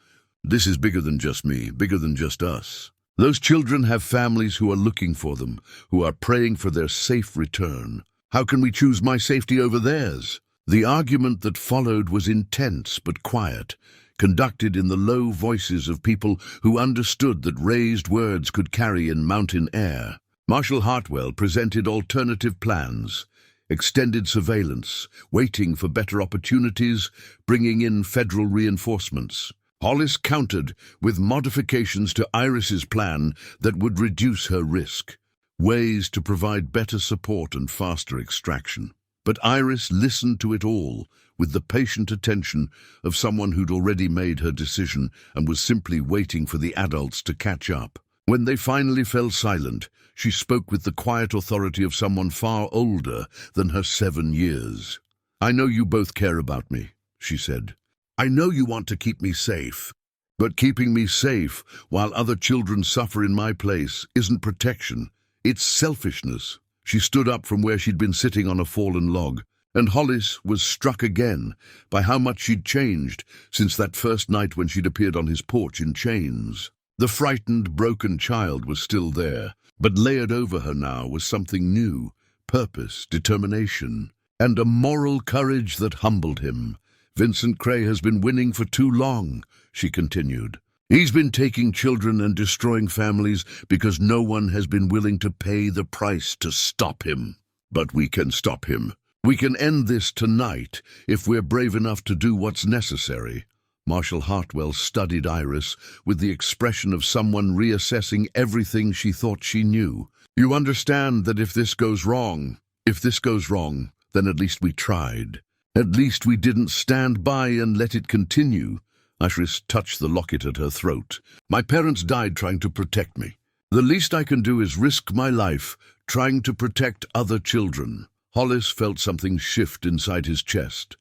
"This is bigger than just me, bigger than just us. Those children have families who are looking for them, who are praying for their safe return. How can we choose my safety over theirs?" The argument that followed was intense but quiet, conducted in the low voices of people who understood that raised words could carry in mountain air. Marshal Hartwell presented alternative plans: extended surveillance, waiting for better opportunities, bringing in federal reinforcements. Hollis countered with modifications to Iris's plan that would reduce her risk, ways to provide better support and faster extraction. But Iris listened to it all with the patient attention of someone who'd already made her decision and was simply waiting for the adults to catch up. When they finally fell silent, she spoke with the quiet authority of someone far older than her 7 years. "I know you both care about me," she said. "I know you want to keep me safe. But keeping me safe while other children suffer in my place isn't protection. It's selfishness." She stood up from where she'd been sitting on a fallen log, and Hollis was struck again by how much she'd changed since that first night when she'd appeared on his porch in chains. The frightened, broken child was still there, but layered over her now was something new: purpose, determination, and a moral courage that humbled him. "Vincent Cray has been winning for too long," she continued. "He's been taking children and destroying families because no one has been willing to pay the price to stop him. But we can stop him. We can end this tonight if we're brave enough to do what's necessary." Marshal Hartwell studied Iris with the expression of someone reassessing everything she thought she knew. "You understand that if this goes wrong, then at least we tried. At least we didn't stand by and let it continue." Iris touched the locket at her throat. "My parents died trying to protect me. The least I can do is risk my life trying to protect other children." Hollis felt something shift inside his chest,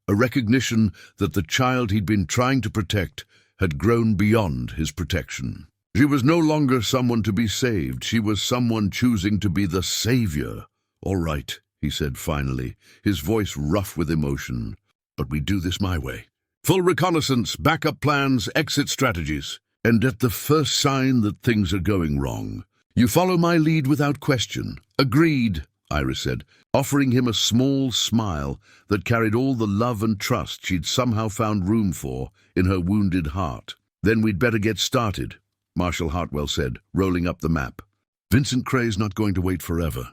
a recognition that the child he'd been trying to protect had grown beyond his protection. She was no longer someone to be saved. She was someone choosing to be the savior. "All right," he said finally, his voice rough with emotion. "But we do this my way. Full reconnaissance, backup plans, exit strategies. And at the first sign that things are going wrong, you follow my lead without question." "Agreed," Iris said, offering him a small smile that carried all the love and trust she'd somehow found room for in her wounded heart. "Then we'd better get started," Marshal Hartwell said, rolling up the map. "Vincent Cray's not going to wait forever.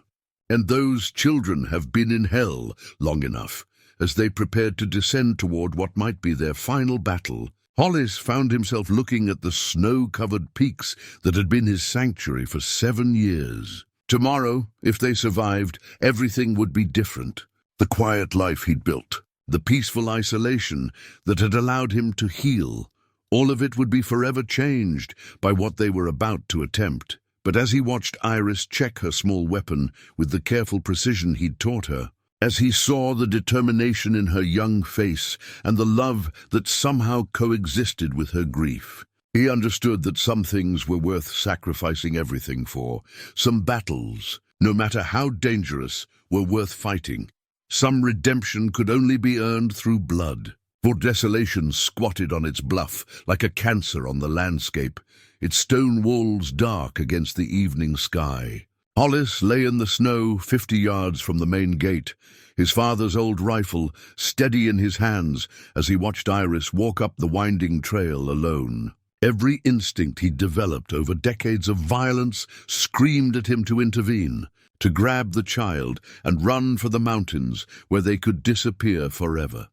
And those children have been in hell long enough." As they prepared to descend toward what might be their final battle, Hollis found himself looking at the snow-covered peaks that had been his sanctuary for 7 years. Tomorrow, if they survived, everything would be different. The quiet life he'd built, the peaceful isolation that had allowed him to heal, all of it would be forever changed by what they were about to attempt. But as he watched Iris check her small weapon with the careful precision he'd taught her, as he saw the determination in her young face and the love that somehow coexisted with her grief, he understood that some things were worth sacrificing everything for. Some battles, no matter how dangerous, were worth fighting. Some redemption could only be earned through blood. For desolation squatted on its bluff like a cancer on the landscape, its stone walls dark against the evening sky. Hollis lay in the snow 50 yards from the main gate, his father's old rifle steady in his hands as he watched Iris walk up the winding trail alone. Every instinct he'd developed over decades of violence screamed at him to intervene, to grab the child and run for the mountains where they could disappear forever.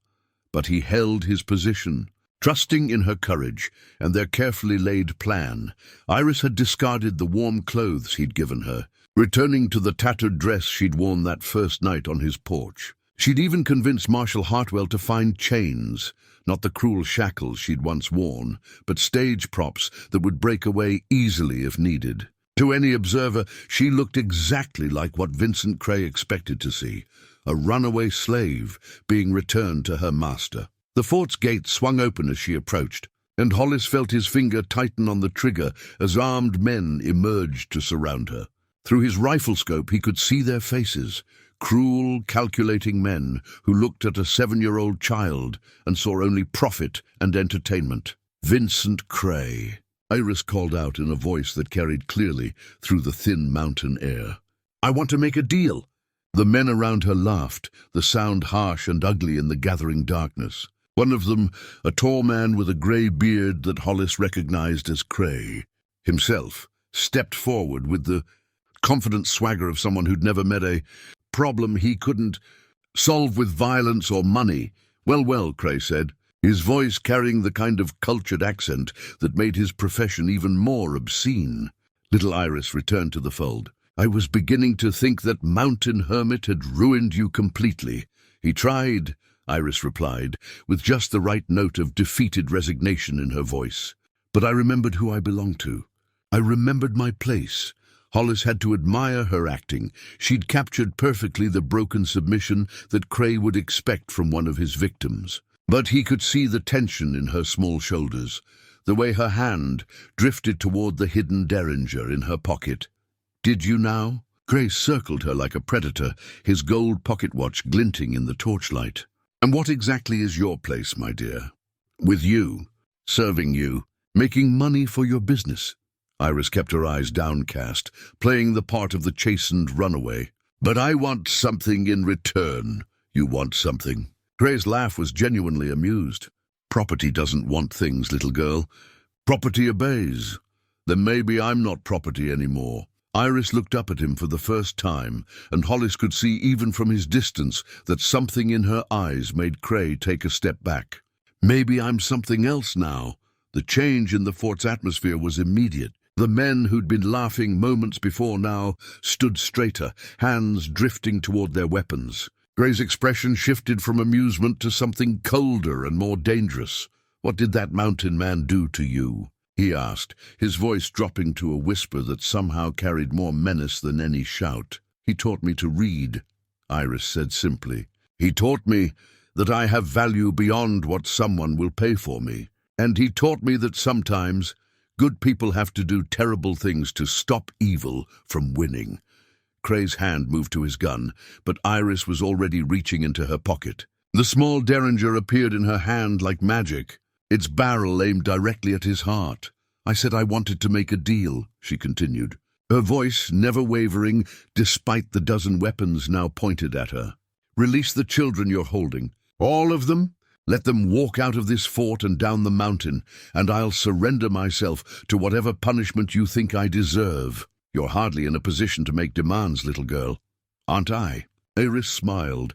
But he held his position. Trusting in her courage and their carefully laid plan, Iris had discarded the warm clothes he'd given her, returning to the tattered dress she'd worn that first night on his porch. She'd even convinced Marshal Hartwell to find chains, not the cruel shackles she'd once worn, but stage props that would break away easily if needed. To any observer, she looked exactly like what Vincent Cray expected to see, a runaway slave being returned to her master. The fort's gate swung open as she approached, and Hollis felt his finger tighten on the trigger as armed men emerged to surround her. Through his rifle scope he could see their faces, cruel, calculating men who looked at a 7-year-old child and saw only profit and entertainment. Vincent Cray, Iris called out in a voice that carried clearly through the thin mountain air. "I want to make a deal." The men around her laughed, the sound harsh and ugly in the gathering darkness. One of them, a tall man with a grey beard that Hollis recognized as Cray himself, stepped forward with the confident swagger of someone who'd never met a problem he couldn't solve with violence or money. Well, Cray said, his voice carrying the kind of cultured accent that made his profession even more obscene. Little Iris returned to the fold. "I was beginning to think that Mountain Hermit had ruined you completely." "He tried," Iris replied, with just the right note of defeated resignation in her voice. "But I remembered who I belonged to. I remembered my place." Hollis had to admire her acting. She'd captured perfectly the broken submission that Cray would expect from one of his victims. But he could see the tension in her small shoulders, the way her hand drifted toward the hidden derringer in her pocket. "Did you now?" Cray circled her like a predator, his gold pocket watch glinting in the torchlight. "And what exactly is your place, my dear?" "With you, serving you, making money for your business." Iris kept her eyes downcast, playing the part of the chastened runaway. "But I want something in return." "You want something?" Cray's laugh was genuinely amused. "Property doesn't want things, little girl. Property obeys. Then maybe I'm not property anymore." Iris looked up at him for the first time, and Hollis could see even from his distance that something in her eyes made Cray take a step back. "Maybe I'm something else now." The change in the fort's atmosphere was immediate. The men who'd been laughing moments before now stood straighter, hands drifting toward their weapons. Gray's expression shifted from amusement to something colder and more dangerous. "What did that mountain man do to you?" he asked, his voice dropping to a whisper that somehow carried more menace than any shout. "He taught me to read," Iris said simply. "He taught me that I have value beyond what someone will pay for me. And he taught me that sometimes good people have to do terrible things to stop evil from winning." Cray's hand moved to his gun, but Iris was already reaching into her pocket. The small derringer appeared in her hand like magic, its barrel aimed directly at his heart. "I said I wanted to make a deal," she continued, her voice never wavering despite the dozen weapons now pointed at her. "Release the children you're holding. All of them. Let them walk out of this fort and down the mountain, and I'll surrender myself to whatever punishment you think I deserve." "You're hardly in a position to make demands, little girl." "Aren't I?" Iris smiled,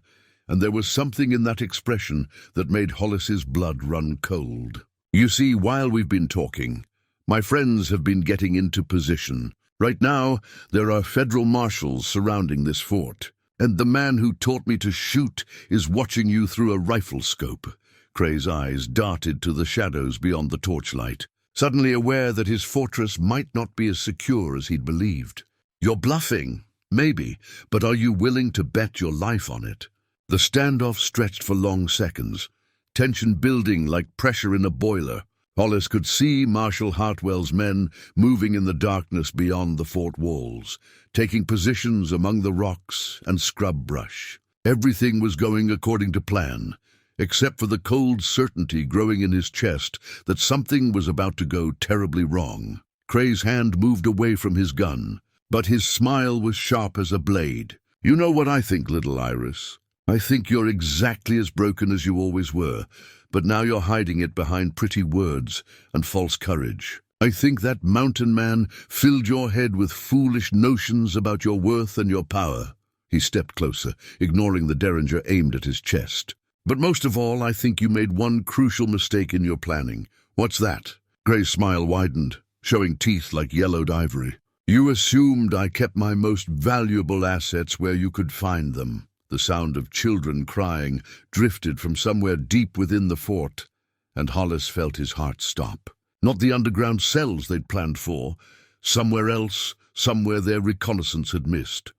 and there was something in that expression that made Hollis's blood run cold. "You see, while we've been talking, my friends have been getting into position. Right now, there are federal marshals surrounding this fort, and the man who taught me to shoot is watching you through a rifle scope." Cray's eyes darted to the shadows beyond the torchlight, suddenly aware that his fortress might not be as secure as he'd believed. "You're bluffing, maybe, but are you willing to bet your life on it?" The standoff stretched for long seconds, tension building like pressure in a boiler. Hollis could see Marshal Hartwell's men moving in the darkness beyond the fort walls, taking positions among the rocks and scrub brush. Everything was going according to plan, except for the cold certainty growing in his chest that something was about to go terribly wrong. Cray's hand moved away from his gun, but his smile was sharp as a blade. "You know what I think, little Iris. I think you're exactly as broken as you always were, but now you're hiding it behind pretty words and false courage. I think that mountain man filled your head with foolish notions about your worth and your power. He stepped closer, ignoring the derringer aimed at his chest. But most of all, I think you made one crucial mistake in your planning. What's that? Cray's smile widened, showing teeth like yellowed ivory. You assumed I kept my most valuable assets where you could find them. The sound of children crying drifted from somewhere deep within the fort, and Hollis felt his heart stop. Not the underground cells they'd planned for. Somewhere else, somewhere their reconnaissance had missed.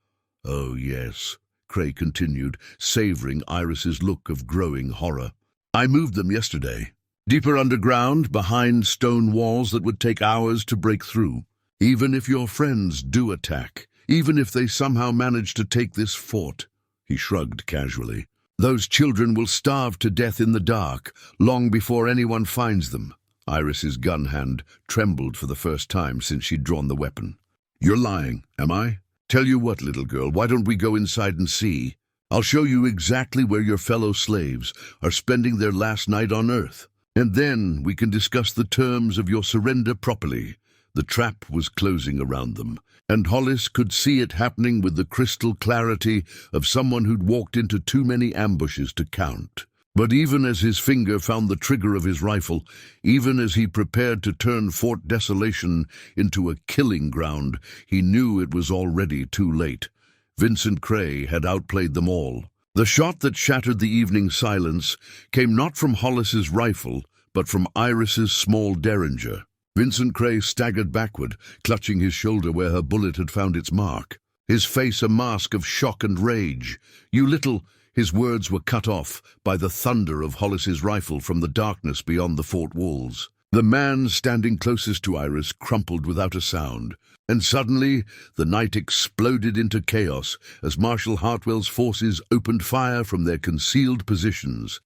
Oh, yes, Cray continued, savoring Iris's look of growing horror. I moved them yesterday. Deeper underground, behind stone walls that would take hours to break through. Even if your friends do attack, even if they somehow manage to take this fort, he shrugged casually, those children will starve to death in the dark, long before anyone finds them. Iris's gun hand trembled for the first time since she'd drawn the weapon. You're lying, am I? Tell you what, little girl, why don't we go inside and see? I'll show you exactly where your fellow slaves are spending their last night on Earth. And then we can discuss the terms of your surrender properly. The trap was closing around them, and Hollis could see it happening with the crystal clarity of someone who'd walked into too many ambushes to count. But even as his finger found the trigger of his rifle, even as he prepared to turn Fort Desolation into a killing ground, he knew it was already too late. Vincent Cray had outplayed them all. The shot that shattered the evening silence came not from Hollis's rifle, but from Iris's small derringer. Vincent Cray staggered backward, clutching his shoulder where her bullet had found its mark, his face a mask of shock and rage. You little... His words were cut off by the thunder of Hollis's rifle from the darkness beyond the fort walls. The man standing closest to Iris crumpled without a sound, and suddenly the night exploded into chaos as Marshal Hartwell's forces opened fire from their concealed positions.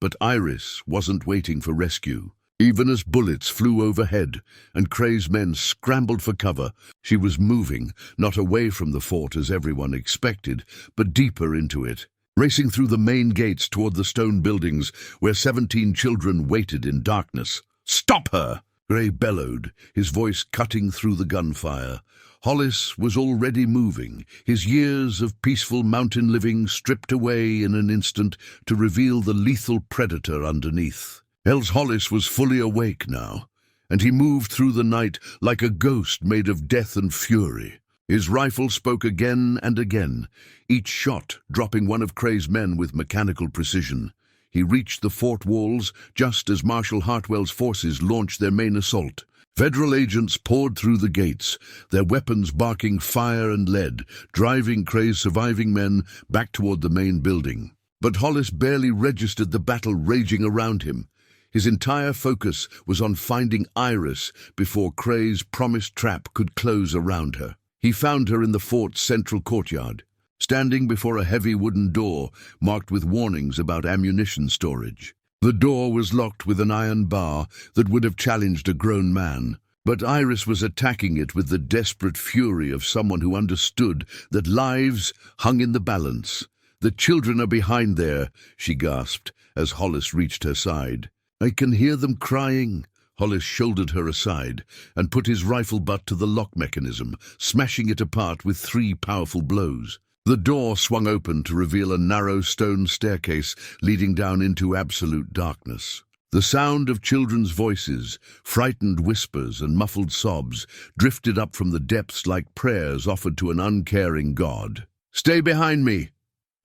But Iris wasn't waiting for rescue. Even as bullets flew overhead and Cray's men scrambled for cover, she was moving, not away from the fort as everyone expected, but deeper into it. Racing through the main gates toward the stone buildings where 17 children waited in darkness. "Stop her!" Cray bellowed, his voice cutting through the gunfire. Hollis was already moving, his years of peaceful mountain living stripped away in an instant to reveal the lethal predator underneath. Else Hollis was fully awake now, and he moved through the night like a ghost made of death and fury. His rifle spoke again and again, each shot dropping one of Cray's men with mechanical precision. He reached the fort walls just as Marshal Hartwell's forces launched their main assault. Federal agents poured through the gates, their weapons barking fire and lead, driving Cray's surviving men back toward the main building. But Hollis barely registered the battle raging around him. His entire focus was on finding Iris before Cray's promised trap could close around her. He found her in the fort's central courtyard, standing before a heavy wooden door marked with warnings about ammunition storage. The door was locked with an iron bar that would have challenged a grown man, but Iris was attacking it with the desperate fury of someone who understood that lives hung in the balance. "The children are behind there," she gasped as Hollis reached her side. "I can hear them crying." Hollis shouldered her aside and put his rifle butt to the lock mechanism, smashing it apart with 3 powerful blows. The door swung open to reveal a narrow stone staircase leading down into absolute darkness. The sound of children's voices, frightened whispers and muffled sobs, drifted up from the depths like prayers offered to an uncaring God. "Stay behind me,"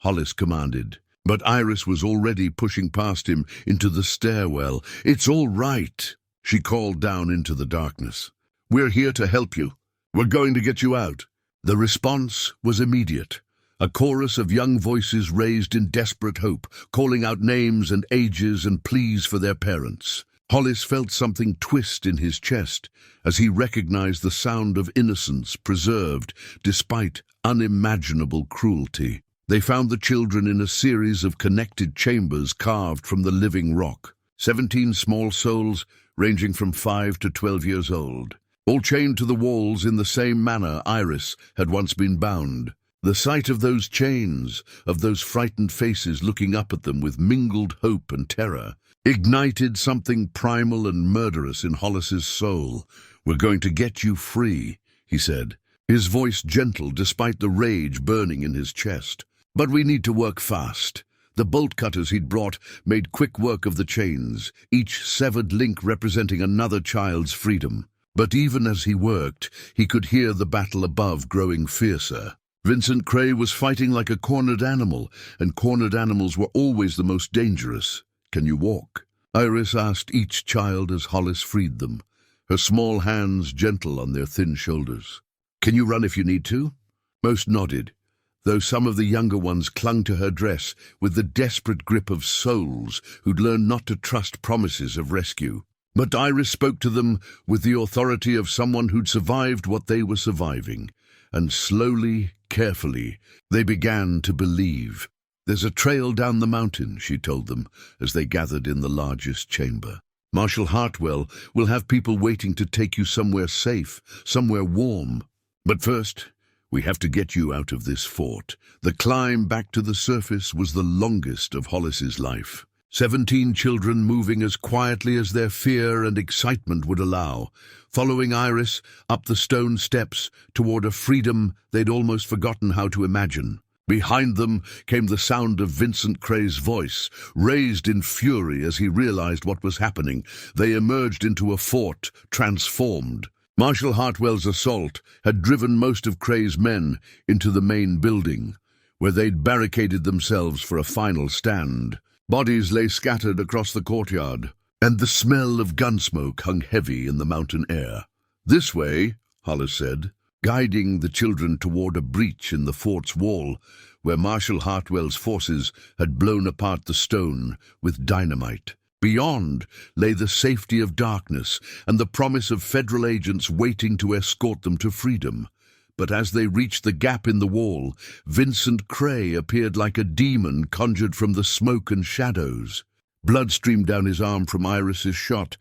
Hollis commanded. But Iris was already pushing past him into the stairwell. "It's all right," she called down into the darkness. "We're here to help you. We're going to get you out." The response was immediate. A chorus of young voices raised in desperate hope, calling out names and ages and pleas for their parents. Hollis felt something twist in his chest as he recognized the sound of innocence preserved despite unimaginable cruelty. They found the children in a series of connected chambers carved from the living rock. 17 small souls ranging from 5 to 12 years old, all chained to the walls in the same manner Iris had once been bound. The sight of those chains, of those frightened faces looking up at them with mingled hope and terror, ignited something primal and murderous in Hollis's soul. "We're going to get you free," he said, his voice gentle despite the rage burning in his chest. "But we need to work fast." The bolt cutters he'd brought made quick work of the chains, each severed link representing another child's freedom. But even as he worked, he could hear the battle above growing fiercer. Vincent Cray was fighting like a cornered animal, and cornered animals were always the most dangerous. "Can you walk?" Iris asked each child as Hollis freed them, her small hands gentle on their thin shoulders. "Can you run if you need to?" Most nodded, though some of the younger ones clung to her dress with the desperate grip of souls who'd learned not to trust promises of rescue. But Iris spoke to them with the authority of someone who'd survived what they were surviving, and slowly, carefully, they began to believe. "There's a trail down the mountain," she told them as they gathered in the largest chamber. "Marshal Hartwell will have people waiting to take you somewhere safe, somewhere warm. But first, we have to get you out of this fort." The climb back to the surface was the longest of Hollis's life. 17 children moving as quietly as their fear and excitement would allow, following Iris up the stone steps toward a freedom they'd almost forgotten how to imagine. Behind them came the sound of Vincent Cray's voice, raised in fury as he realized what was happening. They emerged into a fort, transformed. Marshal Hartwell's assault had driven most of Cray's men into the main building, where they'd barricaded themselves for a final stand. Bodies lay scattered across the courtyard, and the smell of gunsmoke hung heavy in the mountain air. "This way," Hollis said, guiding the children toward a breach in the fort's wall, where Marshal Hartwell's forces had blown apart the stone with dynamite. Beyond lay the safety of darkness and the promise of federal agents waiting to escort them to freedom. But as they reached the gap in the wall, Vincent Cray appeared like a demon conjured from the smoke and shadows. Blood streamed down his arm from Iris's shot,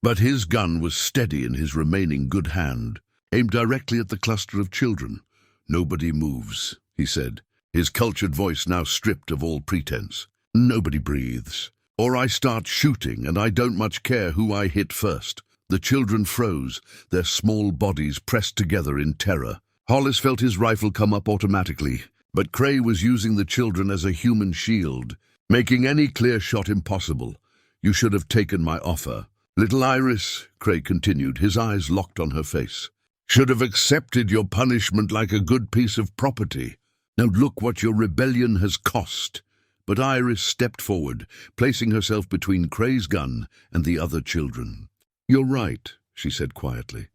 but his gun was steady in his remaining good hand, aimed directly at the cluster of children. "Nobody moves," he said, his cultured voice now stripped of all pretense. "Nobody breathes. Or I start shooting, and I don't much care who I hit first." The children froze, their small bodies pressed together in terror. Hollis felt his rifle come up automatically, but Cray was using the children as a human shield, making any clear shot impossible. "You should have taken my offer." "Little Iris," Cray continued, his eyes locked on her face, "should have accepted your punishment like a good piece of property. Now look what your rebellion has cost." But Iris stepped forward, placing herself between Cray's gun and the other children. "You're right," she said quietly.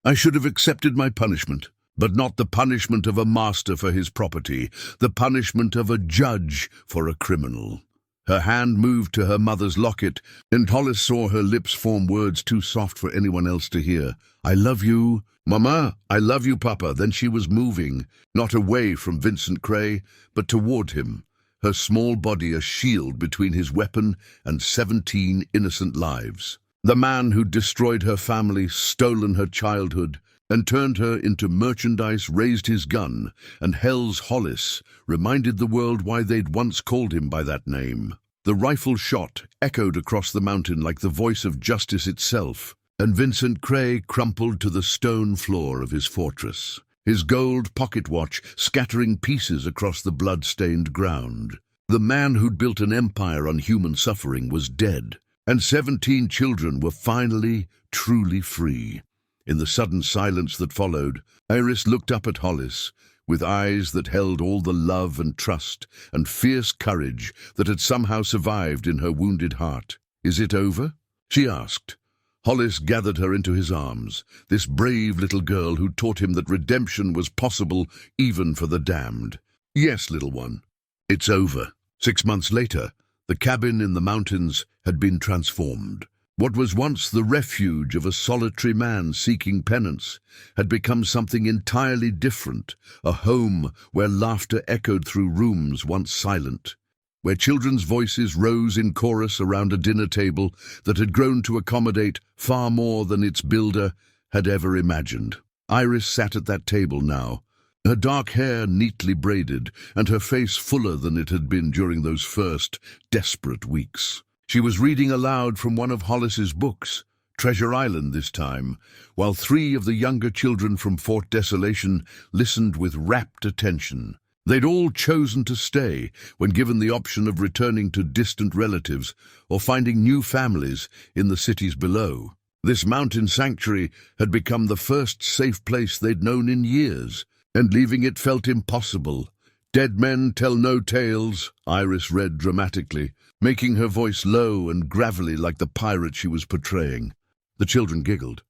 "I should have accepted my punishment, but not the punishment of a master for his property, the punishment of a judge for a criminal." Her hand moved to her mother's locket, and Hollis saw her lips form words too soft for anyone else to hear. "I love you, Mama, I love you, Papa." Then she was moving, not away from Vincent Cray, but toward him, her small body a shield between his weapon and 17 innocent lives. The man who'd destroyed her family, stolen her childhood, and turned her into merchandise raised his gun, and Hell's Hollis reminded the world why they'd once called him by that name. The rifle shot echoed across the mountain like the voice of justice itself, and Vincent Cray crumpled to the stone floor of his fortress, his gold pocket watch scattering pieces across the blood-stained ground. The man who'd built an empire on human suffering was dead, and 17 children were finally, truly free. In the sudden silence that followed, Iris looked up at Hollis, with eyes that held all the love and trust and fierce courage that had somehow survived in her wounded heart. "Is it over?" she asked. Hollis gathered her into his arms, this brave little girl who taught him that redemption was possible even for the damned. "Yes, little one, it's over." 6 months later, the cabin in the mountains had been transformed. What was once the refuge of a solitary man seeking penance had become something entirely different, a home where laughter echoed through rooms once silent, where children's voices rose in chorus around a dinner table that had grown to accommodate far more than its builder had ever imagined. Iris sat at that table now, her dark hair neatly braided and her face fuller than it had been during those first desperate weeks. She was reading aloud from one of Hollis's books, Treasure Island this time, while 3 of the younger children from Fort Desolation listened with rapt attention. They'd all chosen to stay when given the option of returning to distant relatives or finding new families in the cities below. This mountain sanctuary had become the first safe place they'd known in years, and leaving it felt impossible. "Dead men tell no tales," Iris read dramatically, making her voice low and gravelly like the pirate she was portraying. The children giggled,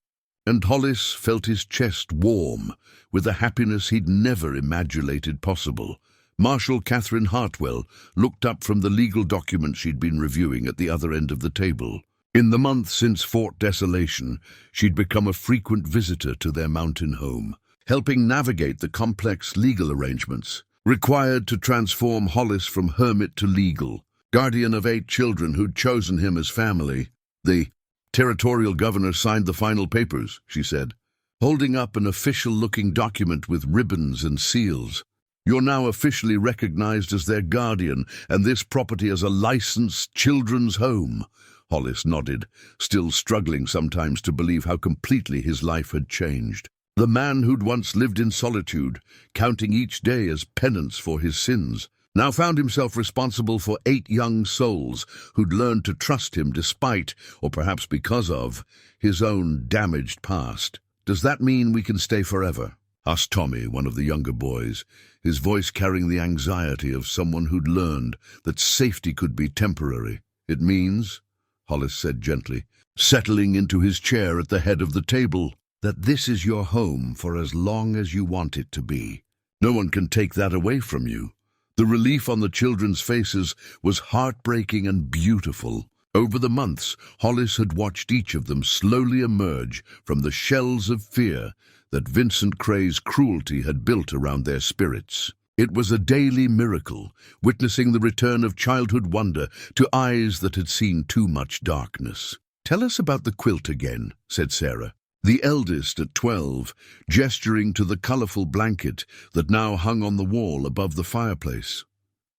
and Hollis felt his chest warm with a happiness he'd never imaginated possible. Marshal Catherine Hartwell looked up from the legal documents she'd been reviewing at the other end of the table. In the month since Fort Desolation, she'd become a frequent visitor to their mountain home, helping navigate the complex legal arrangements required to transform Hollis from hermit to legal, guardian of 8 children who'd chosen him as family. "The territorial governor signed the final papers," she said, holding up an official-looking document with ribbons and seals. "You're now officially recognized as their guardian, and this property as a licensed children's home." Hollis nodded, still struggling sometimes to believe how completely his life had changed. The man who'd once lived in solitude, counting each day as penance for his sins, now found himself responsible for 8 young souls who'd learned to trust him despite, or perhaps because of, his own damaged past. "Does that mean we can stay forever?" asked Tommy, one of the younger boys, his voice carrying the anxiety of someone who'd learned that safety could be temporary. "It means," Hollis said gently, settling into his chair at the head of the table, "that this is your home for as long as you want it to be. No one can take that away from you." The relief on the children's faces was heartbreaking and beautiful. Over the months, Hollis had watched each of them slowly emerge from the shells of fear that Vincent Cray's cruelty had built around their spirits. It was a daily miracle, witnessing the return of childhood wonder to eyes that had seen too much darkness. "Tell us about the quilt again," said Sarah, the eldest at 12, gesturing to the colorful blanket that now hung on the wall above the fireplace.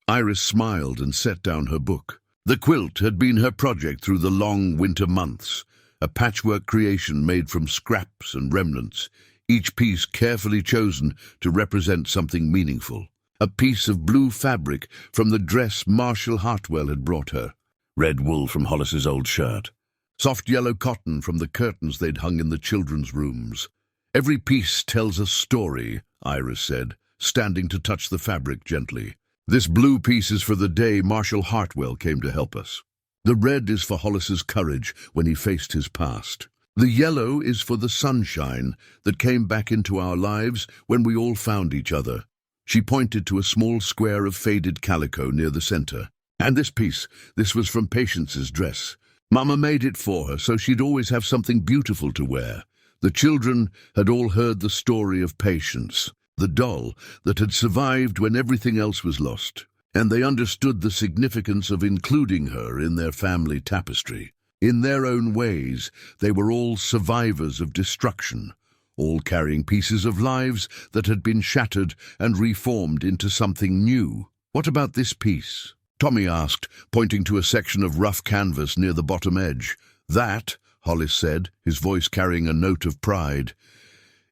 Iris smiled and set down her book. The quilt had been her project through the long winter months, a patchwork creation made from scraps and remnants, each piece carefully chosen to represent something meaningful. A piece of blue fabric from the dress Marshal Hartwell had brought her, red wool from Hollis's old shirt, soft yellow cotton from the curtains they'd hung in the children's rooms. "Every piece tells a story," Iris said, standing to touch the fabric gently. "This blue piece is for the day Marshal Hartwell came to help us. The red is for Hollis's courage when he faced his past. The yellow is for the sunshine that came back into our lives when we all found each other." She pointed to a small square of faded calico near the center. "And this piece, this was from Patience's dress. Mama made it for her so she'd always have something beautiful to wear." The children had all heard the story of Patience, the doll that had survived when everything else was lost, and they understood the significance of including her in their family tapestry. In their own ways, they were all survivors of destruction, all carrying pieces of lives that had been shattered and reformed into something new. "What about this piece?" Tommy asked, pointing to a section of rough canvas near the bottom edge. "That," Hollis said, his voice carrying a note of pride,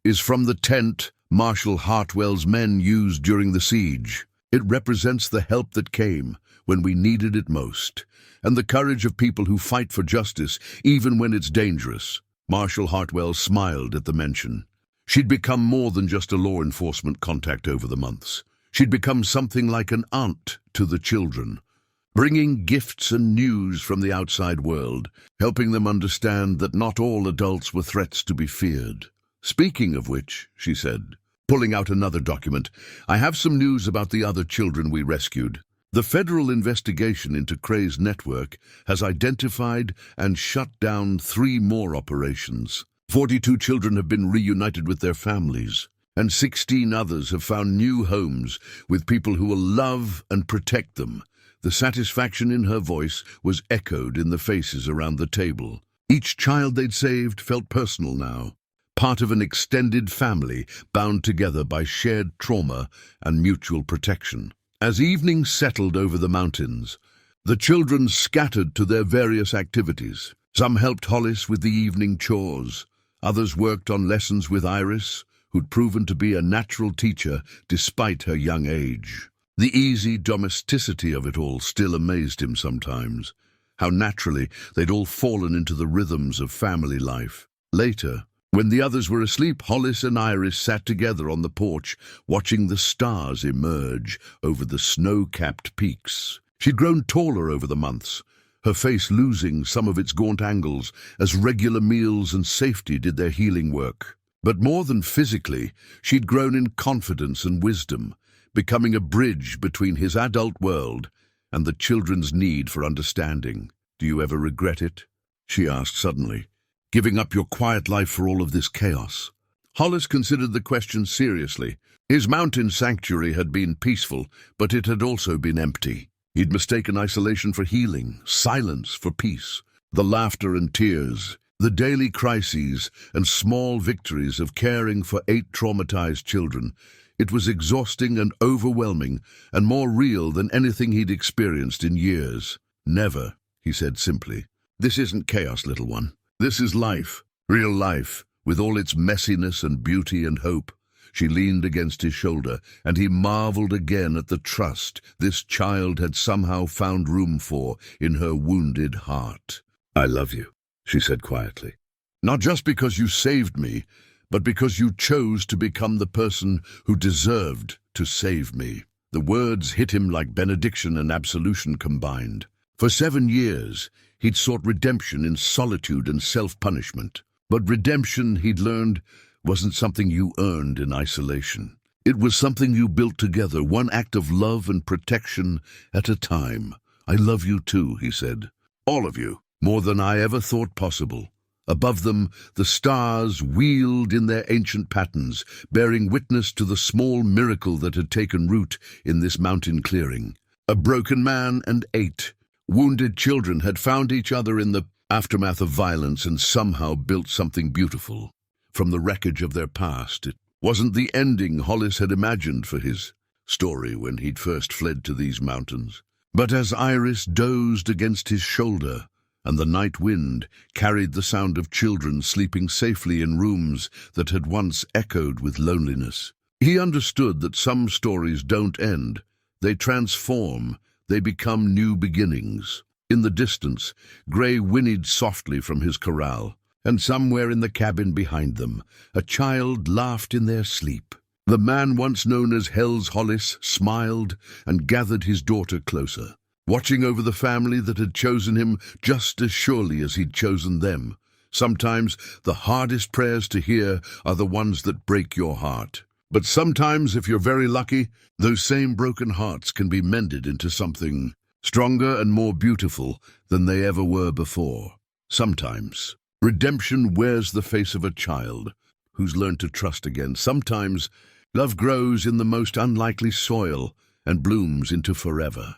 "is from the tent Marshal Hartwell's men used during the siege. It represents the help that came when we needed it most, and the courage of people who fight for justice even when it's dangerous." Marshal Hartwell smiled at the mention. She'd become more than just a law enforcement contact over the months. She'd become something like an aunt to the children, bringing gifts and news from the outside world, helping them understand that not all adults were threats to be feared. "Speaking of which," she said, pulling out another document, "I have some news about the other children we rescued. The federal investigation into Cray's network has identified and shut down 3 more operations. 42 children have been reunited with their families, and 16 others have found new homes with people who will love and protect them." The satisfaction in her voice was echoed in the faces around the table. Each child they'd saved felt personal now, part of an extended family bound together by shared trauma and mutual protection. As evening settled over the mountains, The children scattered to their various activities. Some helped Hollis with the evening chores. Others worked on lessons with Iris, who'd proven to be a natural teacher despite her young age. The easy domesticity of it all still amazed him sometimes. How naturally they'd all fallen into the rhythms of family life. Later, when the others were asleep, Hollis and Iris sat together on the porch, watching the stars emerge over the snow-capped peaks. She'd grown taller over the months, her face losing some of its gaunt angles as regular meals and safety did their healing work. But more than physically, she'd grown in confidence and wisdom, becoming a bridge between his adult world and the children's need for understanding. "Do you ever regret it?" she asked suddenly. "Giving up your quiet life for all of this chaos?" Hollis considered the question seriously. His mountain sanctuary had been peaceful, but it had also been empty. He'd mistaken isolation for healing, silence for peace. The laughter and tears, the daily crises and small victories of caring for 8 traumatized children. It was exhausting and overwhelming, and more real than anything he'd experienced in years. "Never," he said simply. "This isn't chaos, little one. This is life, real life, with all its messiness and beauty and hope." She leaned against his shoulder, and he marveled again at the trust this child had somehow found room for in her wounded heart. "I love you," she said quietly. "Not just because you saved me, but because you chose to become the person who deserved to save me." The words hit him like benediction and absolution combined. For 7 years, he'd sought redemption in solitude and self-punishment. But redemption, he'd learned, wasn't something you earned in isolation. It was something you built together, one act of love and protection at a time. "I love you too," he said. "All of you, more than I ever thought possible." Above them, the stars wheeled in their ancient patterns, bearing witness to the small miracle that had taken root in this mountain clearing. A broken man and 8 wounded children had found each other in the aftermath of violence and somehow built something beautiful. From the wreckage of their past, it wasn't the ending Hollis had imagined for his story when he'd first fled to these mountains. But as Iris dozed against his shoulder, and the night wind carried the sound of children sleeping safely in rooms that had once echoed with loneliness, he understood that some stories don't end. They transform, they become new beginnings. In the distance, Gray whinnied softly from his corral, and somewhere in the cabin behind them, a child laughed in their sleep. The man once known as Hell's Hollis smiled and gathered his daughter closer, watching over the family that had chosen him just as surely as he'd chosen them. Sometimes the hardest prayers to hear are the ones that break your heart. But sometimes, if you're very lucky, those same broken hearts can be mended into something stronger and more beautiful than they ever were before. Sometimes redemption wears the face of a child who's learned to trust again. Sometimes love grows in the most unlikely soil and blooms into forever.